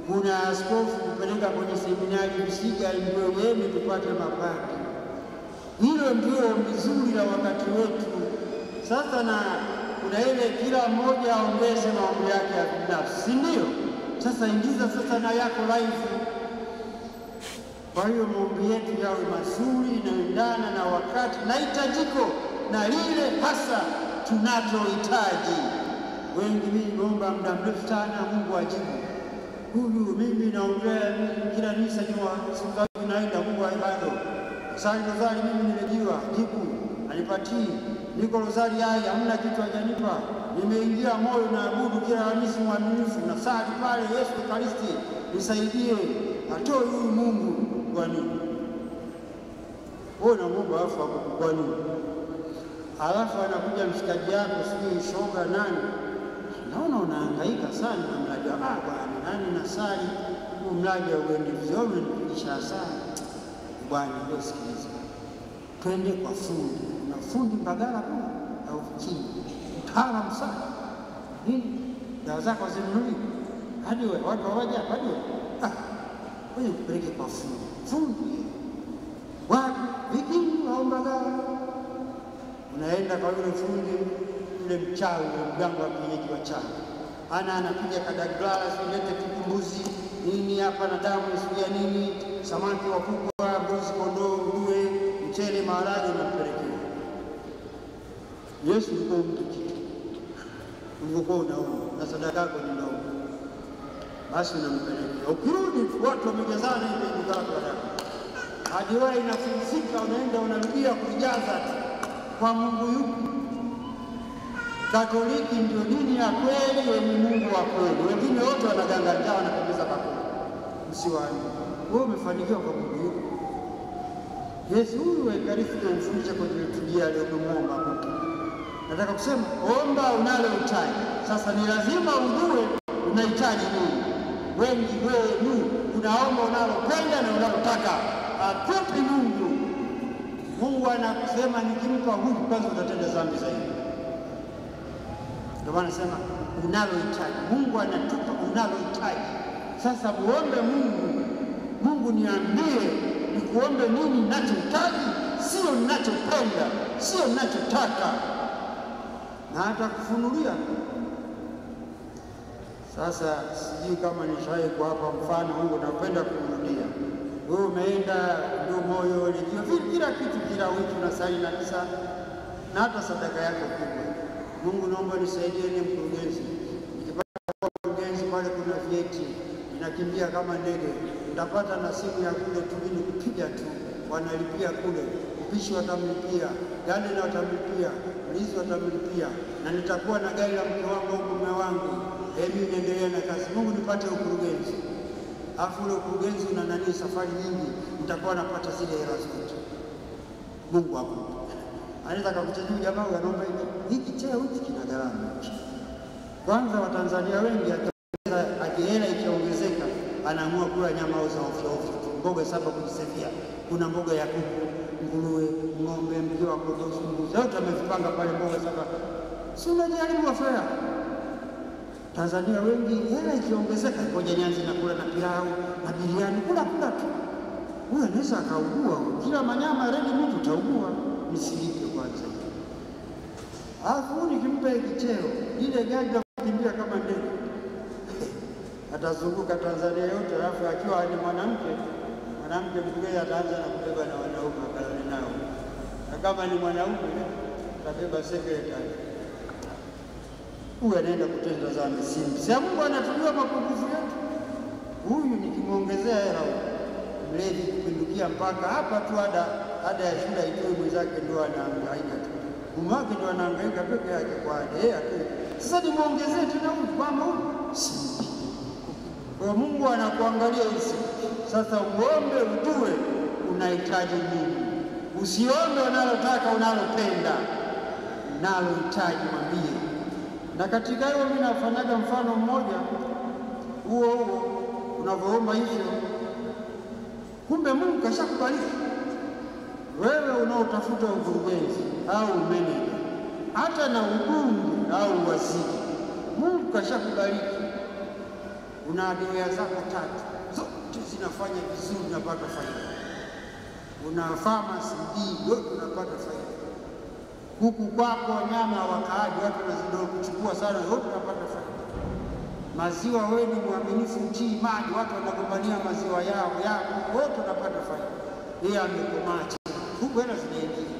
Kuna askofu kupeleka kwenye seminari Msiga ndio yenu tupate mapadri. Hilo ndio ombi zuri la wakati wetu. Sasa na kuna ile kila mmoja aongeze maombi yake ya binafsi, si ndio? Sasa ingiza sasa na yako live. Kwa hiyo maombi yetu yawe mazuri, inaendana na wakati na hitajiko na lile hasa tunachohitaji. Wengi mimi naomba muda mrefu sana, Mungu ajibu. Huyu mimi naombea kila misa siku naenda, Mungu bado. Sali rozari mimi nimejiwa, jibu anipatii. Niko rozari haya hamna kitu hajanipa. Nimeingia moyo na abudu kila Hamisi mwaminifu na sali pale Yesu Ekaristi, nisaidie. Atoe huyu Mungu kwa nini? Wewe na Mungu alafu kwa nini? Alafu anakuja mshikaji yako sijui shoga nani, naona unahangaika sana na mradi wa bwana nani na sali, huu mradi uende vizuri, unanipigisha sana bwana. Ndio sikiliza, twende kwa fundi. Kuna fundi Mbagala kuna au chini, mtaalamu sana nini, dawa zako zinunuliwe hadi wewe watu hawaja hadi wewe wewe kupeleke kwa fundi wapi Vikini au Mbagala. Unaenda kwa yule fundi, yule mchawi, mganga wa kienyeji wa chawi, anapiga kadaglala, silete kikumbuzi nini hapa na damu sijui nini, samaki wa kubwa, mbuzi, kondoo, nguruwe, mchele, maharage, unampelekea. Yesu yuko mtu ulivyokuwa unaona na sadaka yako ni ndogo, basi unampelekea. Ukirudi watu wamejazana hivi dukani, hadi wewe inafika, unaenda unarudia kujaza kwa Mungu yupi? Katoliki ndio dini ya kweli yenye Mungu wa kweli. Wengine wote wanagangania, wanakabisa kakuli. Msiwani. Wewe umefanikiwa kwa Mungu yupi? Yesu huyu wa Ekaristi kumfundisha kwa liturujia aliyomwomba Mungu. Nataka kusema omba unalohitaji. Sasa ni lazima ujue unahitaji nini. Wengi wenu unaomba unalopenda na unalotaka. Akupi Mungu. Mungu anakusema nikimpa huyu kwanza utatenda dhambi zaidi. Ndio maana nasema unalohitaji. Mungu anatupa unalohitaji. Sasa muombe Mungu. Mungu niambie nikuombe nini ninachohitaji, sio ninachopenda, sio ninachotaka. Na hata kufunulia. Sasa sijui kama nishawahi kuwapa mfano, Mungu napenda kurudia. Wewe umeenda ndio moyo likiwa kila kitu, kila wiki unasali na misa na hata sadaka yako kubwa. Mungu naomba nisaidie ni mkurugenzi. Nikipata mkurugenzi pale kuna vyeti, inakimbia kama ndege. Nitapata na simu ya kule tu mimi kupiga tu, wanalipia kule. Upishi watamlipia, gari na watamlipia, mlinzi watamlipia, na nitakuwa na gari la mke wangu au mume wangu. Hebu niendelee na kazi. Mungu nipate ukurugenzi. Afu ule ukurugenzi una nani safari nyingi, nitakuwa napata zile hela zote. Mungu akupe. Anaweza kukutajia jamaa anaomba hiki cheo hiki kina gharama. Kwanza Watanzania wengi akihela ikiongezeka anaamua kula nyama za ovyo ovyo. Mboga 7 kujisevia. Kuna mboga ya kuku, nguruwe, ng'ombe, mkiwa kondoo, mbuzi. Yote amevipanga pale mboga 7. Si unajaribu afya. Tanzania wengi hela ikiongezeka, ngoja nianze na kula na pilau na biriani, kula tu. Wewe unaweza kaugua, kila manyama ready mtu utaugua, nisilipe kwanza. Alafu nikimpa kicheo, ile gari la kukimbia kama ndege. atazunguka Tanzania yote, alafu akiwa ni mwanamke mgeni ataanza na kubeba na wanaume akalale nao, na kama ni mwanaume atabeba sekretari. Huyu anaenda kutenda dhambi. Si Mungu anatujua mapungufu yetu. Huyu nikimwongezea hela mlevi kupindukia mpaka hapa tu ada ya shule itoe mwenzake ndio anahangaika tu. Mume wake ndio anahangaika peke yake kwa ada. Sasa nimwongezee tena huyu kwamba huyu simpi. Kwa Mungu anakuangalia hizi. Sasa uombe ujue unahitaji nini. Usiombe unalotaka unalopenda. Unalohitaji mwambie. Na katika hiyo mimi nafanyaga mfano mmoja huo unavyoomba hivyo, kumbe Mungu kashakubariki wewe unaotafuta ukurugenzi au meneja, hata na ubunge au waziri. Mungu kashakubariki, una adioya zako 3 zote zinafanya vizuri, unapata faida. Una pharmacy yote unapata faida. Kuku kwako nyama wakaaji watu wanazidi kuchukua sana, yote unapata faida. Maziwa wewe ni mwaminifu, mtii maji, watu wanagombania maziwa yao wote unapata faida. Yeye amekomacha huko, hela zinaingia,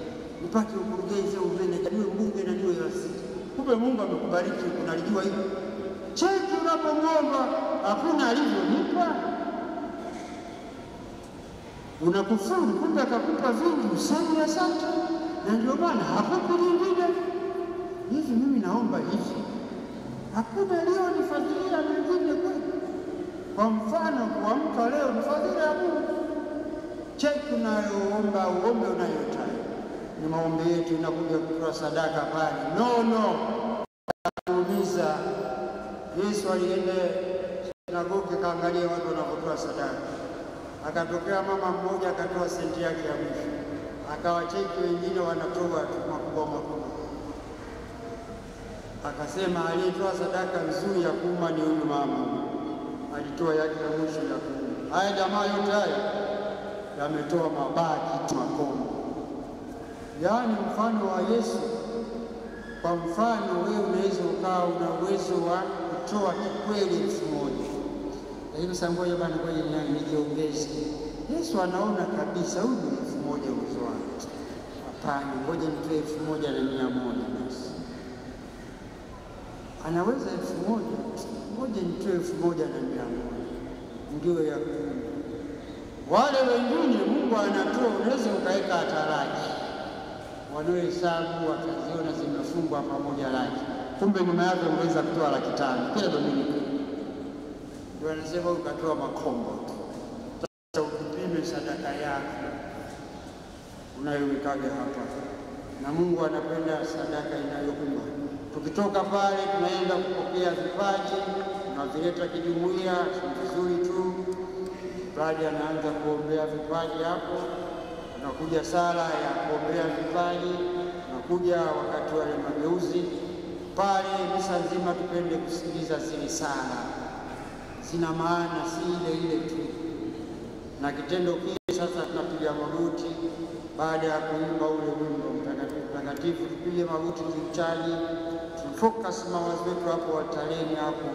nipate ukurugenzi au meneja, niwe mbunge na niwe waziri. Kumbe Mungu amekubariki, unalijua hilo. Cheki unapomwomba hakuna alivyonipa, unakufuru, kumbe akakupa vingi, useme asante. Na ndio maana hakupi lingine. Hivi mimi naomba hivi, hakuna leo nifadhilia mengine kweli. Kwa mfano kuamka leo ni fadhila ya Mungu. Cheki unayoomba, uombe unayohitaji. Ni maombi yetu inakuja kutoa sadaka pale. No. Kuuliza Yesu alienda sinagogi kaangalia watu wanapotoa sadaka. Akatokea mama mmoja akatoa senti yake ya mwisho. Akawacheki wengine wanatoa makubwa. Akasema aliyetoa sadaka nzuri ya kuuma ni huyu mama. Alitoa yake ya mwisho ya kuuma. Haya jamaa yote haya yametoa mabaki tu makombo. Yaani mfano wa Yesu. Kwa mfano wewe unaweza ukawa una uwezo wa kutoa kikweli 1000. Lakini sasa ngoja bana, ngoja nijiongeze. Yesu anaona kabisa huyu 1000 uwezo wake. Hapana, ngoja nitoe 1100 basi. Anaweza 1000, ngoja nitoe 1100. Ndio ya kumi. Wale wengine Mungu anatoa, unaweza ukaweka ataraji. Wanaohesabu wataziona zimefungwa pamoja laki. Kumbe nyuma yake unaweza kutoa 500 kila Dominika. Ndio anasema ukatoa makombo. Sasa ukipime sadaka yako unayowekaga hapa. Na Mungu anapenda sadaka inayouma. Tukitoka pale tunaenda kupokea vipaji, tunavileta kijumuiya, vizuri tu. Baada anaanza kuombea vipaji hapo. Tunakuja sala ya kuombea vipaji, tunakuja wakati wa mageuzi. Pale misa nzima tupende kusikiliza zile sala. Zina maana si ile tu. Na kitendo kile sasa tunapiga magoti baada ya kuimba ule wimbo mtakatifu, tupige magoti tuchaji, tufocus mawazo yetu hapo altareni hapo,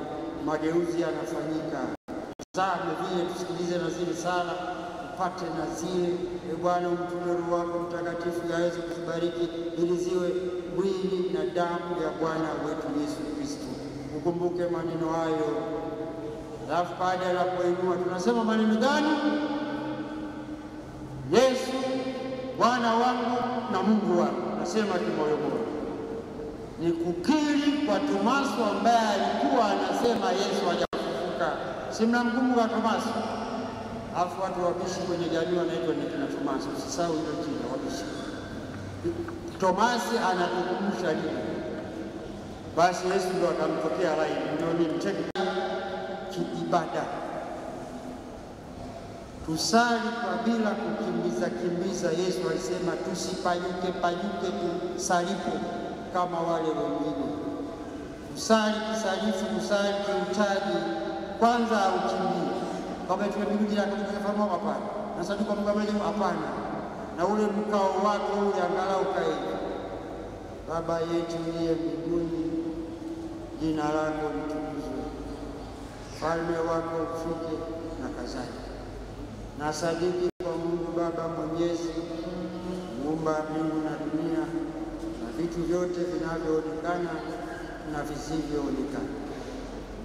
mageuzi yanafanyika. Sasa vile tusikilize na zile sala, tupate na zile Bwana umtume Roho wako Mtakatifu aweze kutubariki ili ziwe mwili na damu ya Bwana wetu Yesu Kristo. Ukumbuke maneno hayo. Alafu baada ya kuinua tunasema maneno gani? Yesu Bwana wangu na Mungu wangu. Nasema kimoyomoyo. Ni kukiri kwa Tomaso ambaye alikuwa anasema Yesu hajafufuka. Si mnamkumbuka Tomaso? Alafu watu wabishi kwenye jamii wanaitwa ni kina Tomaso. Usisahau hilo jina, wabishi. Tomasi anatukumbusha nini? Basi Yesu ndio akamtokea rai, ndio ni mcheki kiibada. Tusali kwa bila kukimbiza. Yesu alisema tusipanyuke tusalipo kama wale wengine. Kusali kisalifu, kusali kiutaji, kwanza ukimbie. Kama tunabidi kufanya hapana. Na sasa kwa mgamaji hapana. Na ule mkao wako ule angalau kae. Baba yetu uliye mbinguni, jina lako litukuzwe. ufalme wako ufike na kadhalika. Na sadiki kwa Mungu Baba Mwenyezi, muumba mbingu na dunia na vitu vyote vinavyoonekana na visivyoonekana.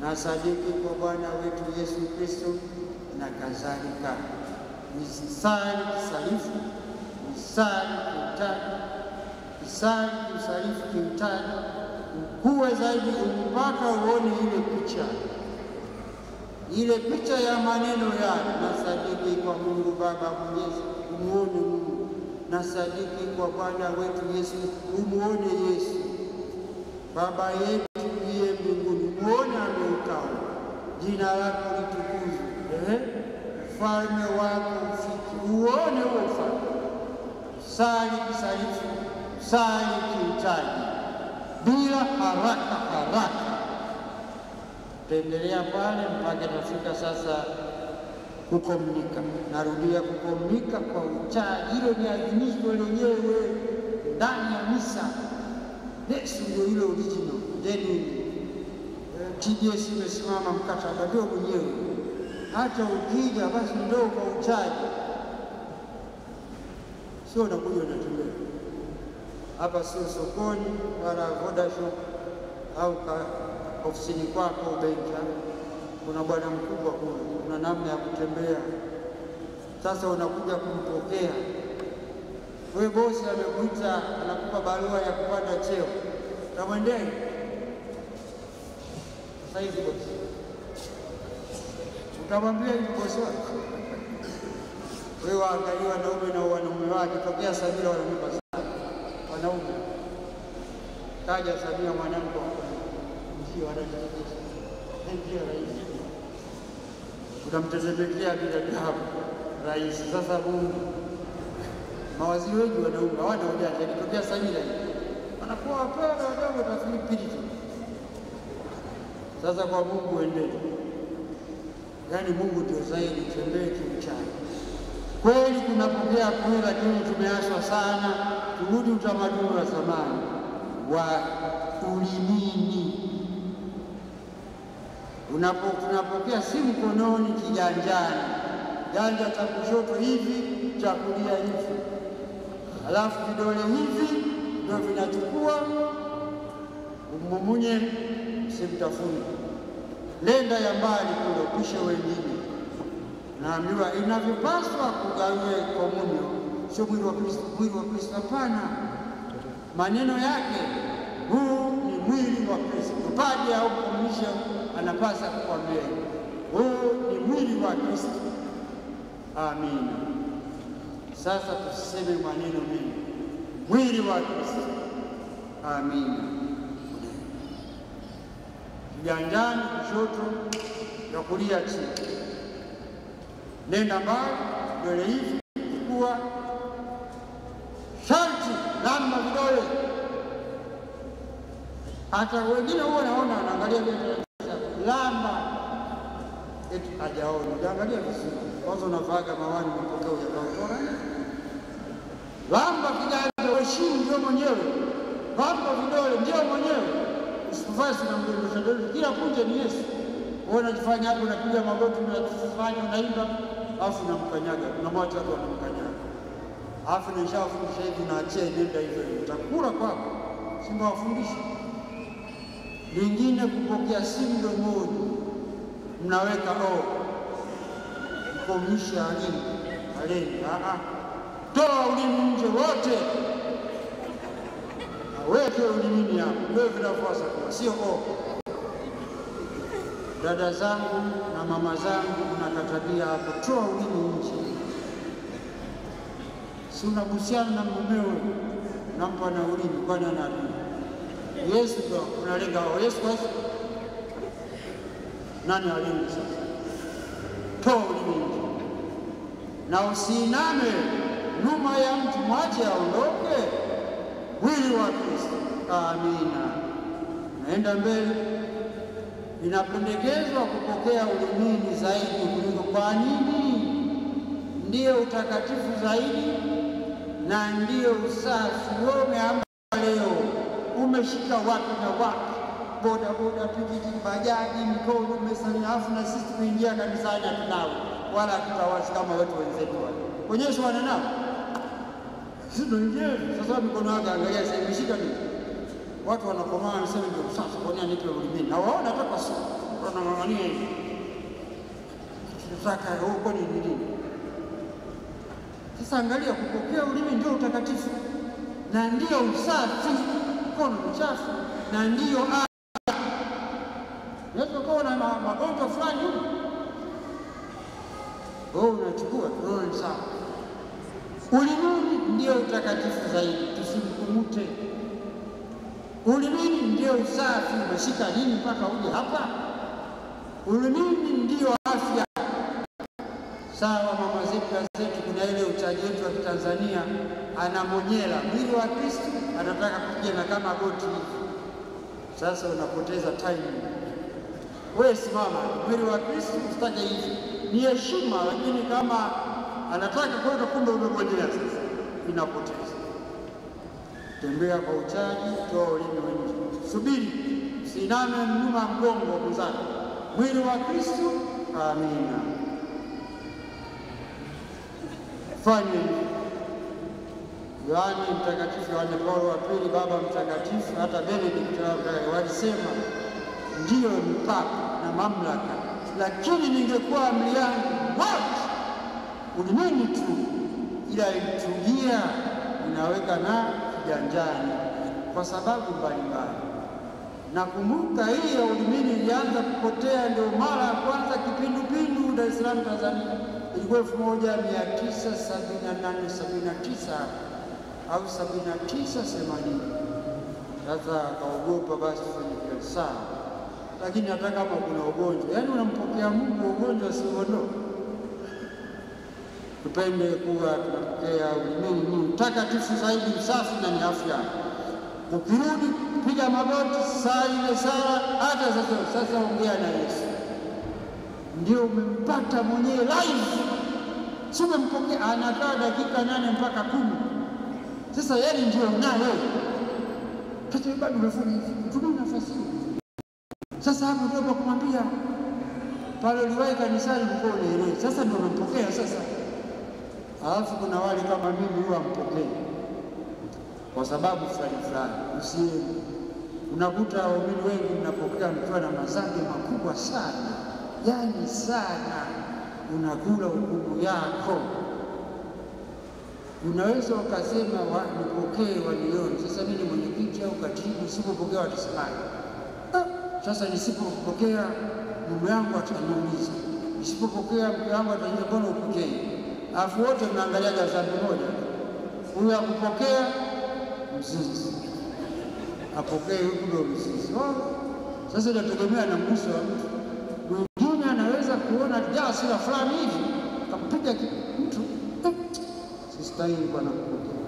Na sadiki kwa Bwana wetu Yesu Kristo na kadhalika. Nisali kisalifu, nisali kiutani, nisali kisalifu kiutani, ukuwe zaidi mpaka uone ile picha ya maneno yale. Na sadiki kwa Mungu Baba Mwenyezi, umuone Mungu. Na sadiki kwa Bwana wetu Yesu, umuone Yesu. Baba yetu uliye mbinguni, muone ameukaa, jina lako litukuzwe, ufalme wako ufike, uone huo ufalme. Sali kisalifu, sali kiutaji, bila haraka. Tendelea pale mpaka tafika sasa kukomunika. Narudia, kukomunika kwa uchaji. Hilo ni adhimisho lenyewe ndani ya misa. Yesu ndio hilo original. Then TBS imesimama, mkataba ndio mwenyewe. Hata ukija basi ndio kwa uchaji, sio unakuja unatembea hapa, sio sokoni wala Vodashop au ofisini kwako benki. Kuna bwana mkubwa kule, kuna namna ya kutembea. Sasa unakuja kumpokea wewe, bosi amekuita, anakupa barua ya kupanda cheo, utamwendea sasa hivi bosi, utamwambia hivi bosi wako? Wewe waangalia wanaume na wanaume wake, tokea Samia wananipa sana wanaume, kaja Samia mwanamke mzio anajitetesha, ndio rais, utamtezemekea bila dhahabu rais. Sasa Mungu, mawaziri wengi wanaume hawana ujanja, ikitokea Samia anakuwa wapenda wadogo tafikiri tu. Sasa kwa Mungu endeni, yaani Mungu ndio zaidi, tembee kiuchana. Kweli tunapokea kule, lakini tumeashwa sana. Turudi utamaduni wa zamani wa ulimini. Tunapokea si mkononi, kiganjani, ganja cha kushoto hivi, cha kulia hivi, halafu vidole hivi ndio vinachukua. Umumunye, simtafuni, nenda ya mbali kule, pishe wengine. Naambiwa inavyopaswa kugawiwa komunyo, sio mwili wa Kristo. Mwili wa Kristo hapana, maneno yake, huu ni mwili wa Kristo. Padri au mtumishi anapasa kukwambia huu ni mwili wa Kristo. Amina. Sasa tusiseme maneno mengi, mwili wa Kristo. Amina. Kiganjani kushoto, ya kulia chini, nenda mbali, vidole hivi kuwa sharti, lamba vidole. Hata wengine huwa naona anaangalia lamba eti hajaona, angalia vizuri kwanza, unavaga mawani mpokea ujaotora lamba kiganja, heshimu ndio mwenyewe, lamba vidole ndio mwenyewe. Usifasi na mdondosha dole, kila punje ni Yesu. Wewe unajifanya hapo, unapiga magoti, unafanya unaimba, alafu unamkanyaga, unamwacha watu wanamkanyaga, alafu nishawafundisha hivi, naachia nenda hivyo, utakula kwako, simba wafundisha. Lingine, kupokea simu mdomoni, mnaweka mkomisha aleni, toa ulimi nje wote, aweke ulimini hapo, ndio vinafuasa kwa sio Dada zangu na mama zangu, mnakatabia hapo, toa ulimi nje. Si unabusiana na mumeo, nampa na ulimi, kwani anadui Yesu ndio unalenga Yesu. Nani alingi sasa? Toa ulimi nje. Na usiiname nyuma ya mtu, mwache aondoke. Mwili wa Kristo. Amina. Naenda mbele. Inapendekezwa kupokea ulimini zaidi kuliko. Kwa nini? Ndiyo utakatifu zaidi na ndiyo usafi. Wewe umeamka leo, umeshika wapi na wapi, boda boda, pikipiki, bajaji, mikono umesanya, afu na sisi tuingia kanisani hatunawe wala hatutawashi kama watu wenzetu wale. Wenyewe wananao. Sisi ndio ingia sasa mikono yake angalia sasa imeshika nini? Watu wanakomaa wanasema ndio sasa kwa nini nipe ulimini? Na waona hata kwa sura. Wanang'ang'ania hivi. Tunataka huko ni nini? Sasa angalia, kupokea ulimi ndio utakatifu na ndio usafi. Mkono mchafu na ndio unaweza kuwa na magonjwa fulani huko. Unachukua roho sawa. Ulimini ndio utakatifu zaidi, tusimkumute. Ulimini ndio usafi, umeshika nini mpaka uje hapa? Ulimini ndio afya. Sawa, mama zetu kuna ile uchaji wetu wa Tanzania anamonyela mwili wa Kristo, anataka kupigana kama goti. Sasa unapoteza time. Wewe simama, mwili wa Kristo usitake hivi. Ni heshima, lakini kama anataka kwenda kumbe umegojea sasa inapoteza. Tembea kwa uchaji, toa ulimi nje. Subiri, usiname nyuma mgongo mzako. Mwili wa Kristo, amina. Fanya Yohane Mtakatifu, Yohane Paulo wa pili, Baba Mtakatifu, hata Benedict walisema ndio mpaka na mamlaka, lakini ningekuwa amri yangu wote ulimini tu, ila ilitugia inaweka na kiganjani kwa sababu mbalimbali. Nakumbuka hii ya ulimini ilianza kupotea ndio mara ya kwanza kipindupindu Dar es Salaam Tanzania. Ilikuwa 1978 79 au 79 80. Sasa akaogopa basi kufanya kile saa. Lakini hata kama kuna ugonjwa, yaani unampokea Mungu ugonjwa usiondoke. Tupende kuwa tunapokea ulimini ni mtakatifu zaidi, usafi na ni afya. Ukirudi piga magoti, saa ile sala, hata sasa ongea na Yesu. Ndio umempata mwenyewe live. Sio umempokea anakaa dakika 8 mpaka 10. Sasa yeye ndio unayo. Kati bado umefanya hivi. Tumia nafasi. Sasa hapo ndio kumwambia pale uliwahi kanisani mko unaelewa. Sasa ndio umempokea sasa. Alafu kuna wale kama mimi huwa mpokee kwa sababu fulani. Unakuta waumini wengi mnapokea mkiwa na mazambi makubwa sana, yaani sana, unakula hukumu yako. Unaweza ukasema nipokee wanione. Sasa mimi ni mwenyekiti au katibu, sipopokea watasemaje? Sasa nisipopokea mume wangu ataniuliza, nisipopokea mke wangu ataniambia mbona upokee? Alafu wote mnaangalia dhambi moja. Huyu akupokea mzizi, apokee huku ndio mzizi. Sasa inategemea na mguso wa mtu. Mwingine anaweza kuona jasi la fulani hivi akampiga mtu, sistahili bwana kupokea.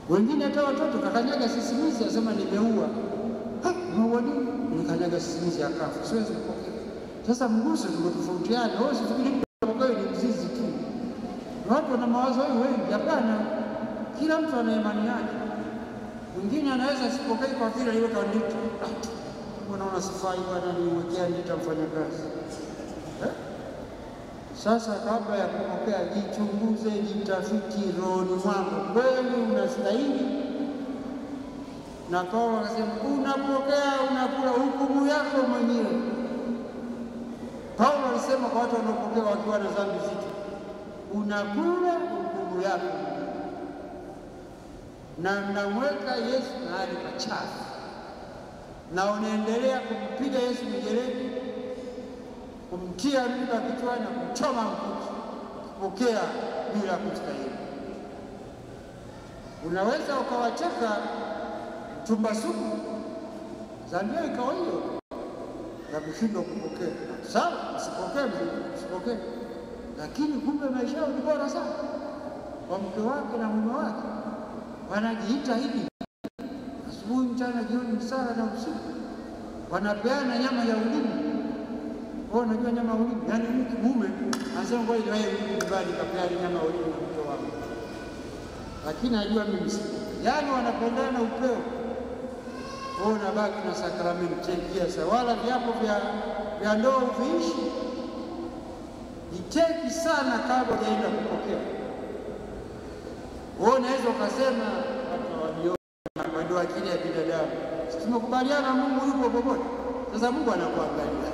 Wengine hata watoto kakanyaga sisimizi asema nimeua. Umeua nini? Nikanyaga sisimizi akafa, siwezi kupokea. Sasa mguso ndio tofautiana. Wewe usifikiri kupokea ni mzizi tu. Watu wana mawazo wengi, hapana. Kila mtu ana imani yake. Mwingine anaweza sipokee kwa vile aliweka ndito. Mbona unasifai bwana niwekea ndito mfanya kazi? Sasa kabla ya kupokea jichunguze, jitafiti rohoni mwako. Kweli unastahili? Na Paulo akasema unapokea unakula hukumu yako mwenyewe. Paulo alisema kwa watu wanaopokea wakiwa na dhambi zito, unakula hukumu yako na mnamweka Yesu mahali pachafu, na unaendelea kumpiga Yesu mijeledi, kumtia miba kichwani na kumchoma mkuki, kupokea bila kustahili. Unaweza ukawacheka chumba sugu, dhambi ikawa hiyo ya kushindwa kupokea. Sawa, usipokee. Lakini kumbe maisha yao ni bora sana. Kwa mke wake na mume wake wanajiita hivi, asubuhi, mchana, jioni, msala na usiku, wanapeana nyama ya ulimi. Unajua nyama ya ulimi, yaani mtu mume anasema ngoja niwae nyumbani kapeana nyama ya ulimi na mke wangu, lakini najua mimi si. Yaani wanapendana upeo. unabaki na sakramenti. Chekia wala viapo vya ndoa viishi, iteki sana kabla hujaenda kupokea. Wewe unaweza ukasema watu waliona kwa ndio akili ya binadamu. Tumekubaliana Mungu yupo popote. Sasa Mungu anakuangalia.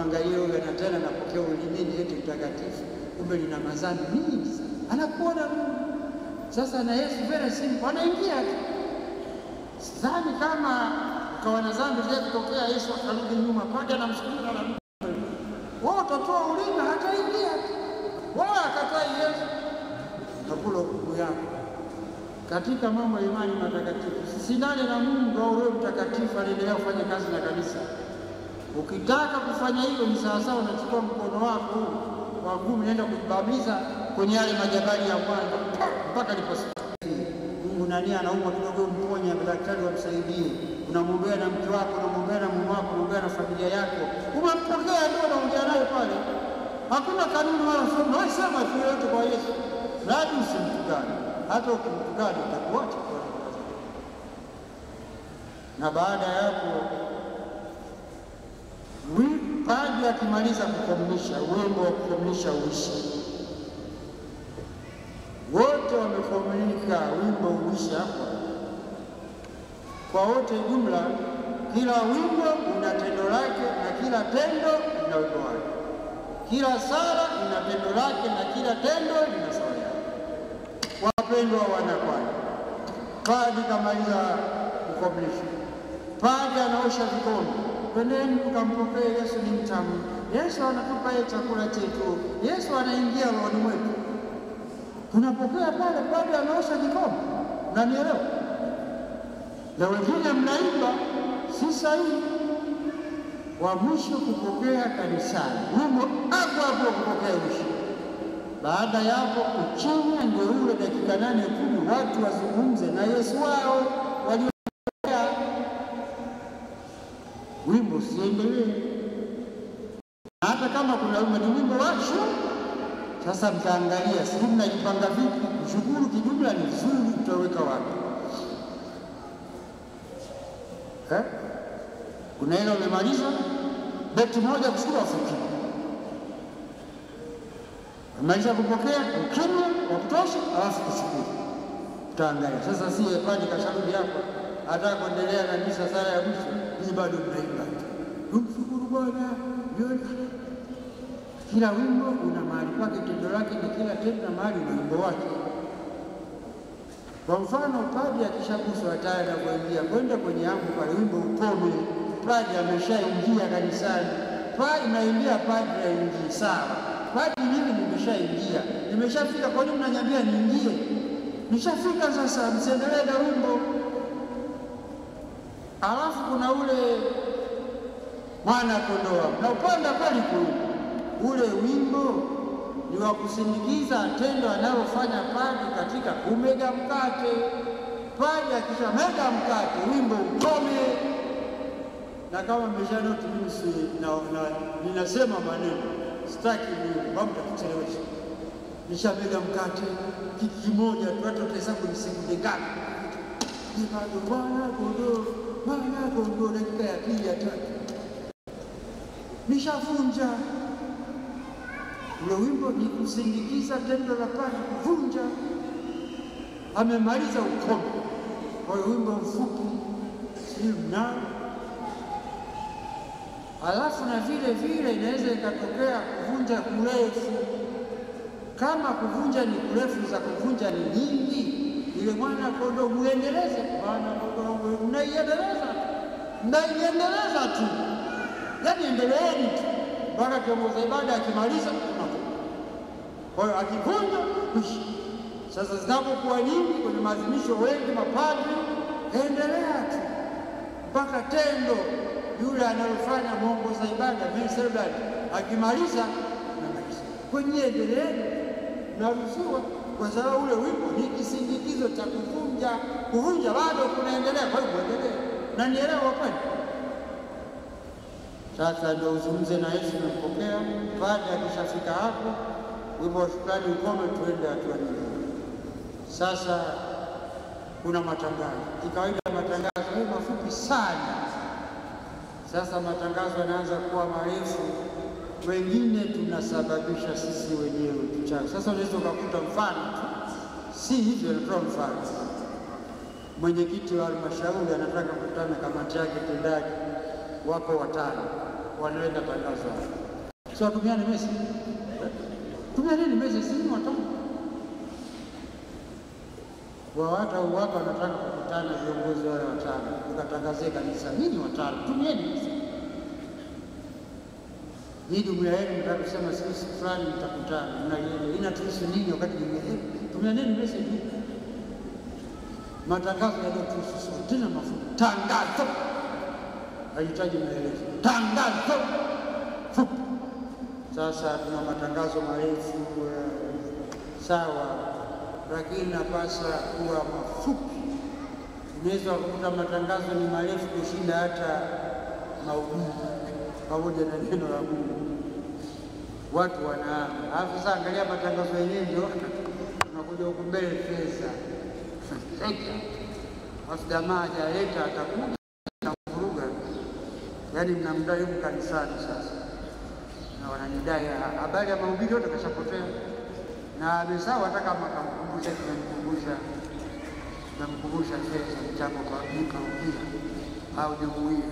Angalia wewe na tena napokea ulimini eti mtakatifu. Kumbe lina madhambi mingi. Anakuona Mungu. Sasa na Yesu very simple anaingia tu. Sidhani kama ukawa na dhambi zile kutokea Yesu akarudi nyuma pale anamshukuru na Mungu. Wao utatoa ulimi hataingia. Wao akatai Yesu. Nakula hukumu yako. Katika mambo ya imani matakatifu, sindane na Mungu au Roho Mtakatifu aliendelea kufanya kazi na kanisa. Ukitaka kufanya hivyo ni sawa sawa unachukua mkono wako wa ngumi unaenda kujibamiza kwenye yale majabali ya kwanza mpaka aliposikia Mungu nani anaumwa kidogo, muone daktari wamsaidie. Unamwombea na mke wako, unamwombea na mume wako, unamwombea na familia yako. Unampokea ndio unaongea naye pale. Hakuna kanuni wala somo. Wewe sema tu yote kwa Yesu. Radi usimtukane. Hata ukimtukana utakuacha. Na baada ya hapo padri akimaliza kukomunisha, wimbo wa kukomunisha uishi. Wote wamekomunika, wimbo uishi hapa. Kwa wote jumla, kila wimbo una tendo lake na kila tendo lina wimbo wake. Kila sala ina tendo lake na kila tendo lina sala yake. Wapendwa wanakwaya, padri kamaliza kukomunisha. Padri anaosha vikombe. Pendeni mkampokee Yesu, ni mtamu. Yesu anatupa yeye chakula chetu. Yesu anaingia rohoni mwetu. Tunapokea pale padri anaosha vikombe. Unanielewa? Na wengine mnaimba si sahihi. Wa mwisho kupokea kanisani. Mungu hapo kupokea mwisho. Baada ya hapo ukimya ndio ule dakika 8-10 watu wazungumze na Yesu wao waliopokea. Wimbo siendelee. Hata kama kuna wimbo washo, sasa mtaangalia si mnajipanga vipi. Kushukuru kijumla ni vizuri, tutaweka wapi? Kuna ile umemaliza beti moja kushukuru afuki. Umaliza kupokea ukimya wa kutosha alafu kushukuru. Tutaangalia. Sasa si pande kasharudi hapa hata kuendelea na misa sala ya mwisho, ni bado mnaimba. Tumshukuru Bwana. Kila wimbo una mahali pake, tendo lake, na kila tendo na mahali na wimbo wake. Kwa mfano padri akishaguswa tayari na kuingia kwenda kwenye ambu pale wimbo ukome, padri ameshaingia kanisani. Padri naingia, padri aingie sawa. Padri mimi nimeshaingia. Nimeshafika, kwa nini mnaniambia niingie? Nishafika sasa, msiendelee na wimbo. Alafu kuna ule mwana kondoo. Na upanda kweli kuimba. Ule wimbo ni wa kusindikiza tendo analofanya padri katika kumega mkate. Padri akisha mega mkate, wimbo ukome. Na kama mmeshanoti mimi ninasema maneno, sitaki wimbo, mambo takuchelewesha. Nishamega mkate kitu kimoja tu, hata utahesabu ni sekunde ngapi. Ni bado mwana kondoo, dakika ya pili ya tatu. Nishavunja. Ule wimbo ni kusindikiza tendo la padri kuvunja. Amemaliza ukome. Kwa hiyo wimbo mfupi si mnao. Alafu na vile inaweza ikatokea kuvunja kurefu. Kama kuvunja ni kurefu, za kuvunja ni nyingi, ile mwana kondoo muendeleze. Mwana kondoo mnaiendeleza tu. Yaani endeleeni tu mpaka kiongozi ibada akimaliza. Kwa hiyo akivunja kuishi. Sasa zinapokuwa nyingi kwenye maadhimisho, wengi mapadri, endelea tu mpaka tendo yule analofanya mwongoza ibada celebrate akimaliza namaliza. Kwenye endeleeni naruhusiwa, kwa sababu ule wimbo ni kisindikizo cha kuvunja bado kunaendelea. Kwa hiyo endelee. Na nielewa kwani. Sasa ndio uzungumze na Yesu mpokea. Padri akishafika hapo, wimbo wa shukrani ukome, tuende hatua nyingine. Sasa kuna matangazo. Ikawaida matangazo ni mafupi sana. Sasa matangazo yanaanza kuwa marefu, wengine tunasababisha sisi wenyewe tuchache. Sasa unaweza ukakuta mfano tu, si hivyo, natoa mfano. Mwenyekiti wa halmashauri anataka kukutana kamati yake tendaji, wapo 5 wanaenda tangazo hapo. Sio tumiane message. Tumiane message si watu. Watu wanataka kukutana viongozi wale 5. Tukatangazie kanisa nini 5? Tumiane message. Hii jumuiya yenu mtaka kusema sisi fulani mtakutana. Na yeye inatuhusu nini wakati jumuiya yetu? Tumiane message. Matangazo yanayotuhusu tena mafupi. Tangazo. Haihitaji maelezo. Tangazo. Fupi. Sasa tuna matangazo marefu sawa, lakini napasa kuwa mafupi. Unaweza kukuta matangazo ni marefu kushinda hata mahubiri pamoja na neno la Mungu. Watu wanaama. Alafu sasa angalia matangazo yenyewe ndio unakuja huko mbele pesa. Alafu jamaa hajaleta atakuja na kuvuruga. Yaani mnamdai huko kanisani sasa. Na wananidai habari ya mahubiri yote kashapotea. Na amesahau hata kama akamkumbusha tunamkumbusha sasa mchango kwa mahubiri au jumuiya.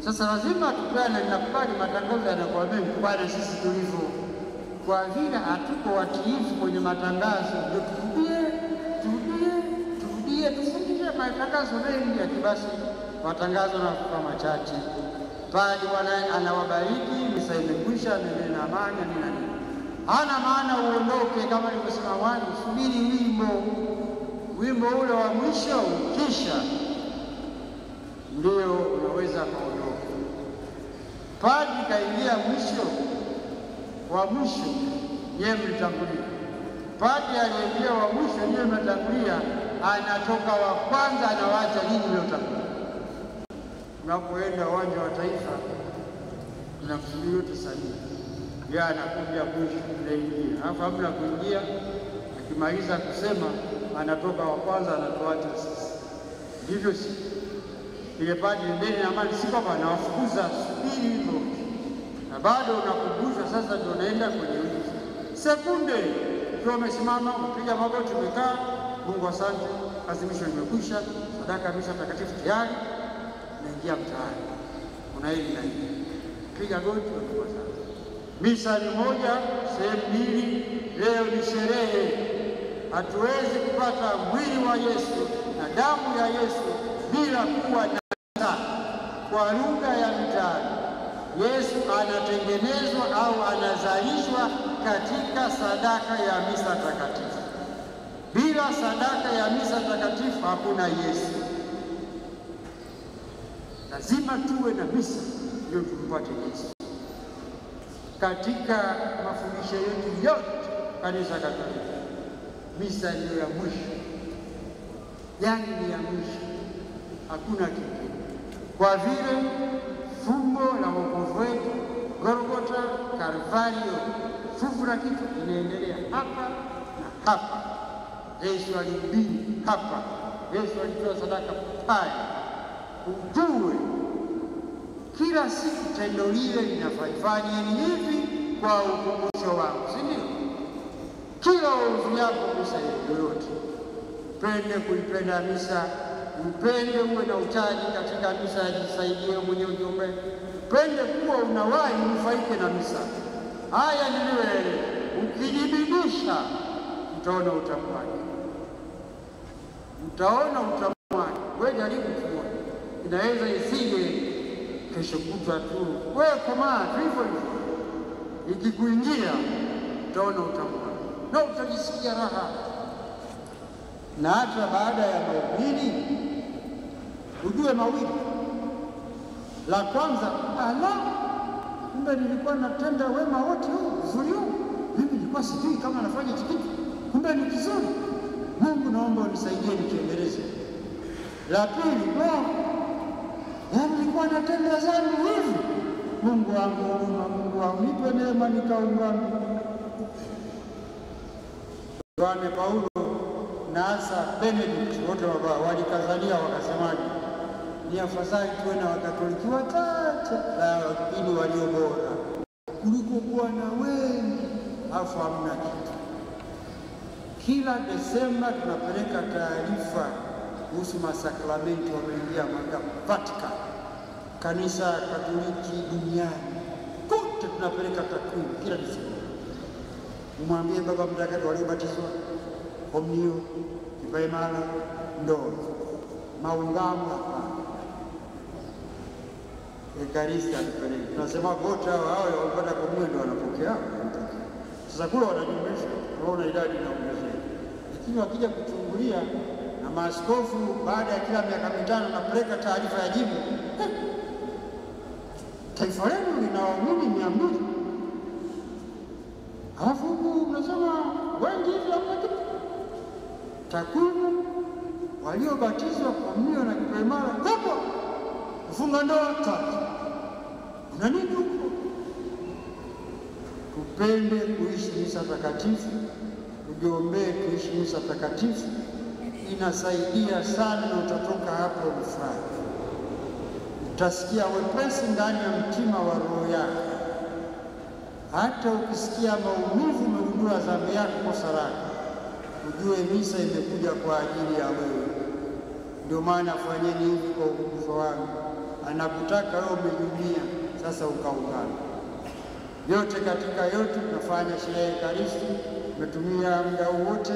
Sasa lazima tukubali, nakubali matangazo yanakuwa mengi kwa sisi tulivyo. Kwa vile hatuko watiifu kwenye matangazo, ndio tufundishe matangazo mengi ya kibasi, matangazo na kwa machache. Pale anawabariki, misa imekwisha, nene na amani na nini. Hana maana uondoke kama nilivyosema awali, subiri wimbo ule wa mwisho kisha ndio unaweza kuondoka. Padri kaingia wa mwisho, yeye mlitangulia. Padri aliingia wa mwisho, yeye mlitangulia, anatoka wa kwanza, anawacha nini mliotangulia. Unapoenda uwanja wa Taifa unamsubiri yote sahihi. Yeye anakuja mwisho kuingia. Alafu hamna kuingia, akimaliza kusema anatoka wa kwanza, anatuacha sisi. Ndivyo si ile padri ndani na amani, si kwamba anawafukuza, subiri hivyo. Na bado unakumbushwa sasa, ndio unaenda kwenye wiki. Sekunde ukiwa umesimama, upiga magoti, umekaa, Mungu asante, azimisho limekwisha, sadaka misa takatifu tayari, naingia mtaani. Unaenda na hivi. Piga goti, Mungu asante. Misa ni moja, sehemu 2, leo ni sherehe. Hatuwezi kupata mwili wa Yesu na damu ya Yesu bila kuwa na kwa lugha ya mitaani. Yesu anatengenezwa au anazalishwa katika sadaka ya misa takatifu. Bila sadaka ya misa takatifu hakuna Yesu. Lazima tuwe na misa ndio tumpate Yesu. Katika mafundisho yetu yote Kanisa Katoliki, misa ndio ya mwisho, yaani ni ya mwisho, hakuna kitu. Kwa vile fumbo la wokovu wetu, Golgotha, Kalvario, fuvu la kitu inaendelea hapa na hapa. Yesu alihubiri hapa, Yesu alitoa sadaka pale. Ujue kila siku tendo lile linafanyeni hivi kwa ukumbusho wangu, si ndio? Kila uzu yako misa yoyote, upende kuipenda misa, upende uwe na uchaji katika misa, jisaidie mwenyewe ujombe, upende kuwa unawahi unufaike na misa. Haya niliwe, ukijibidisha utaona utamu wake. Utaona utamu wake. Wewe jaribu kuona. Inaweza isije kesho kutwa tu. Wewe komaa hivyo hivyo. Ikikuingia utaona utamu wake. Na utajisikia raha. Na hata baada ya mahubiri ujue mawili. La kwanza, kumbe nilikuwa natenda wema wote huu, uzuri huu. Mimi nilikuwa sijui kama nafanya kitu. Kumbe ni kizuri. Mungu naomba unisaidie nikiendeleze. La pili, nilikuwa natenda dhambi hivi. Mungu wangu, nipe neema nikaungana. Yohane Paulo na hasa Benedict wote walikazania wakasemaje? ni afadhali tuwe na Wakatoliki wachache lakini walio bora kuliko kuwa na wengi afu hamna kitu. Kila Desemba tunapeleka taarifa kuhusu masakramenti wameingia Vatican, kanisa Katoliki duniani kote tunapeleka takwimu kila Desemba. Umwambie Baba Mtakatifu waliobatizwa, komunio, kipaimara, ndoa, maungamo hapa, Ekaristi atupeleke. Tunasema wote hao walipata komunio ndio wanapokea. Sasa kule wanajumlisha, unaona idadi inaongezeka. Lakini wakija kuchungulia na maaskofu baada ya kila miaka mitano napeleka taarifa ya jibu. Taifa lenu lina waumini 200. Alafu huku mnasema wengi hivi hamna kitu. Takwimu waliobatizwa komunio na kipaimara hapo. Kufunga ndoa 3. Na nini huko? Tupende kuishi misa takatifu, tujiombee tuishi misa takatifu, inasaidia sana na utatoka hapo umefurahi. Utasikia wepesi ndani ya mtima wa roho yako. Hata ukisikia maumivu umegundua dhambi yako kosa lako, ujue misa imekuja kwa ajili ya wewe. Ndio maana fanyeni hivi kwa ukumbusho wangu. Anakutaka wewe umeumia, sasa ukaungana. Yote katika yote tunafanya sherehe ya Ekaristi, tumetumia muda wote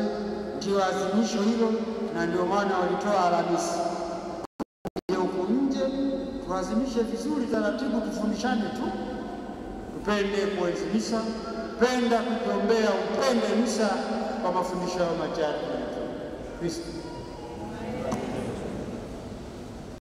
ndio azimisho hilo, na ndio maana walitoa Alhamisi. Huko nje tuazimishe vizuri taratibu, tufundishane tu. Tupende kuenzi misa, penda kujiombea, upende misa kwa mafundisho ya Mtakatifu Kristo.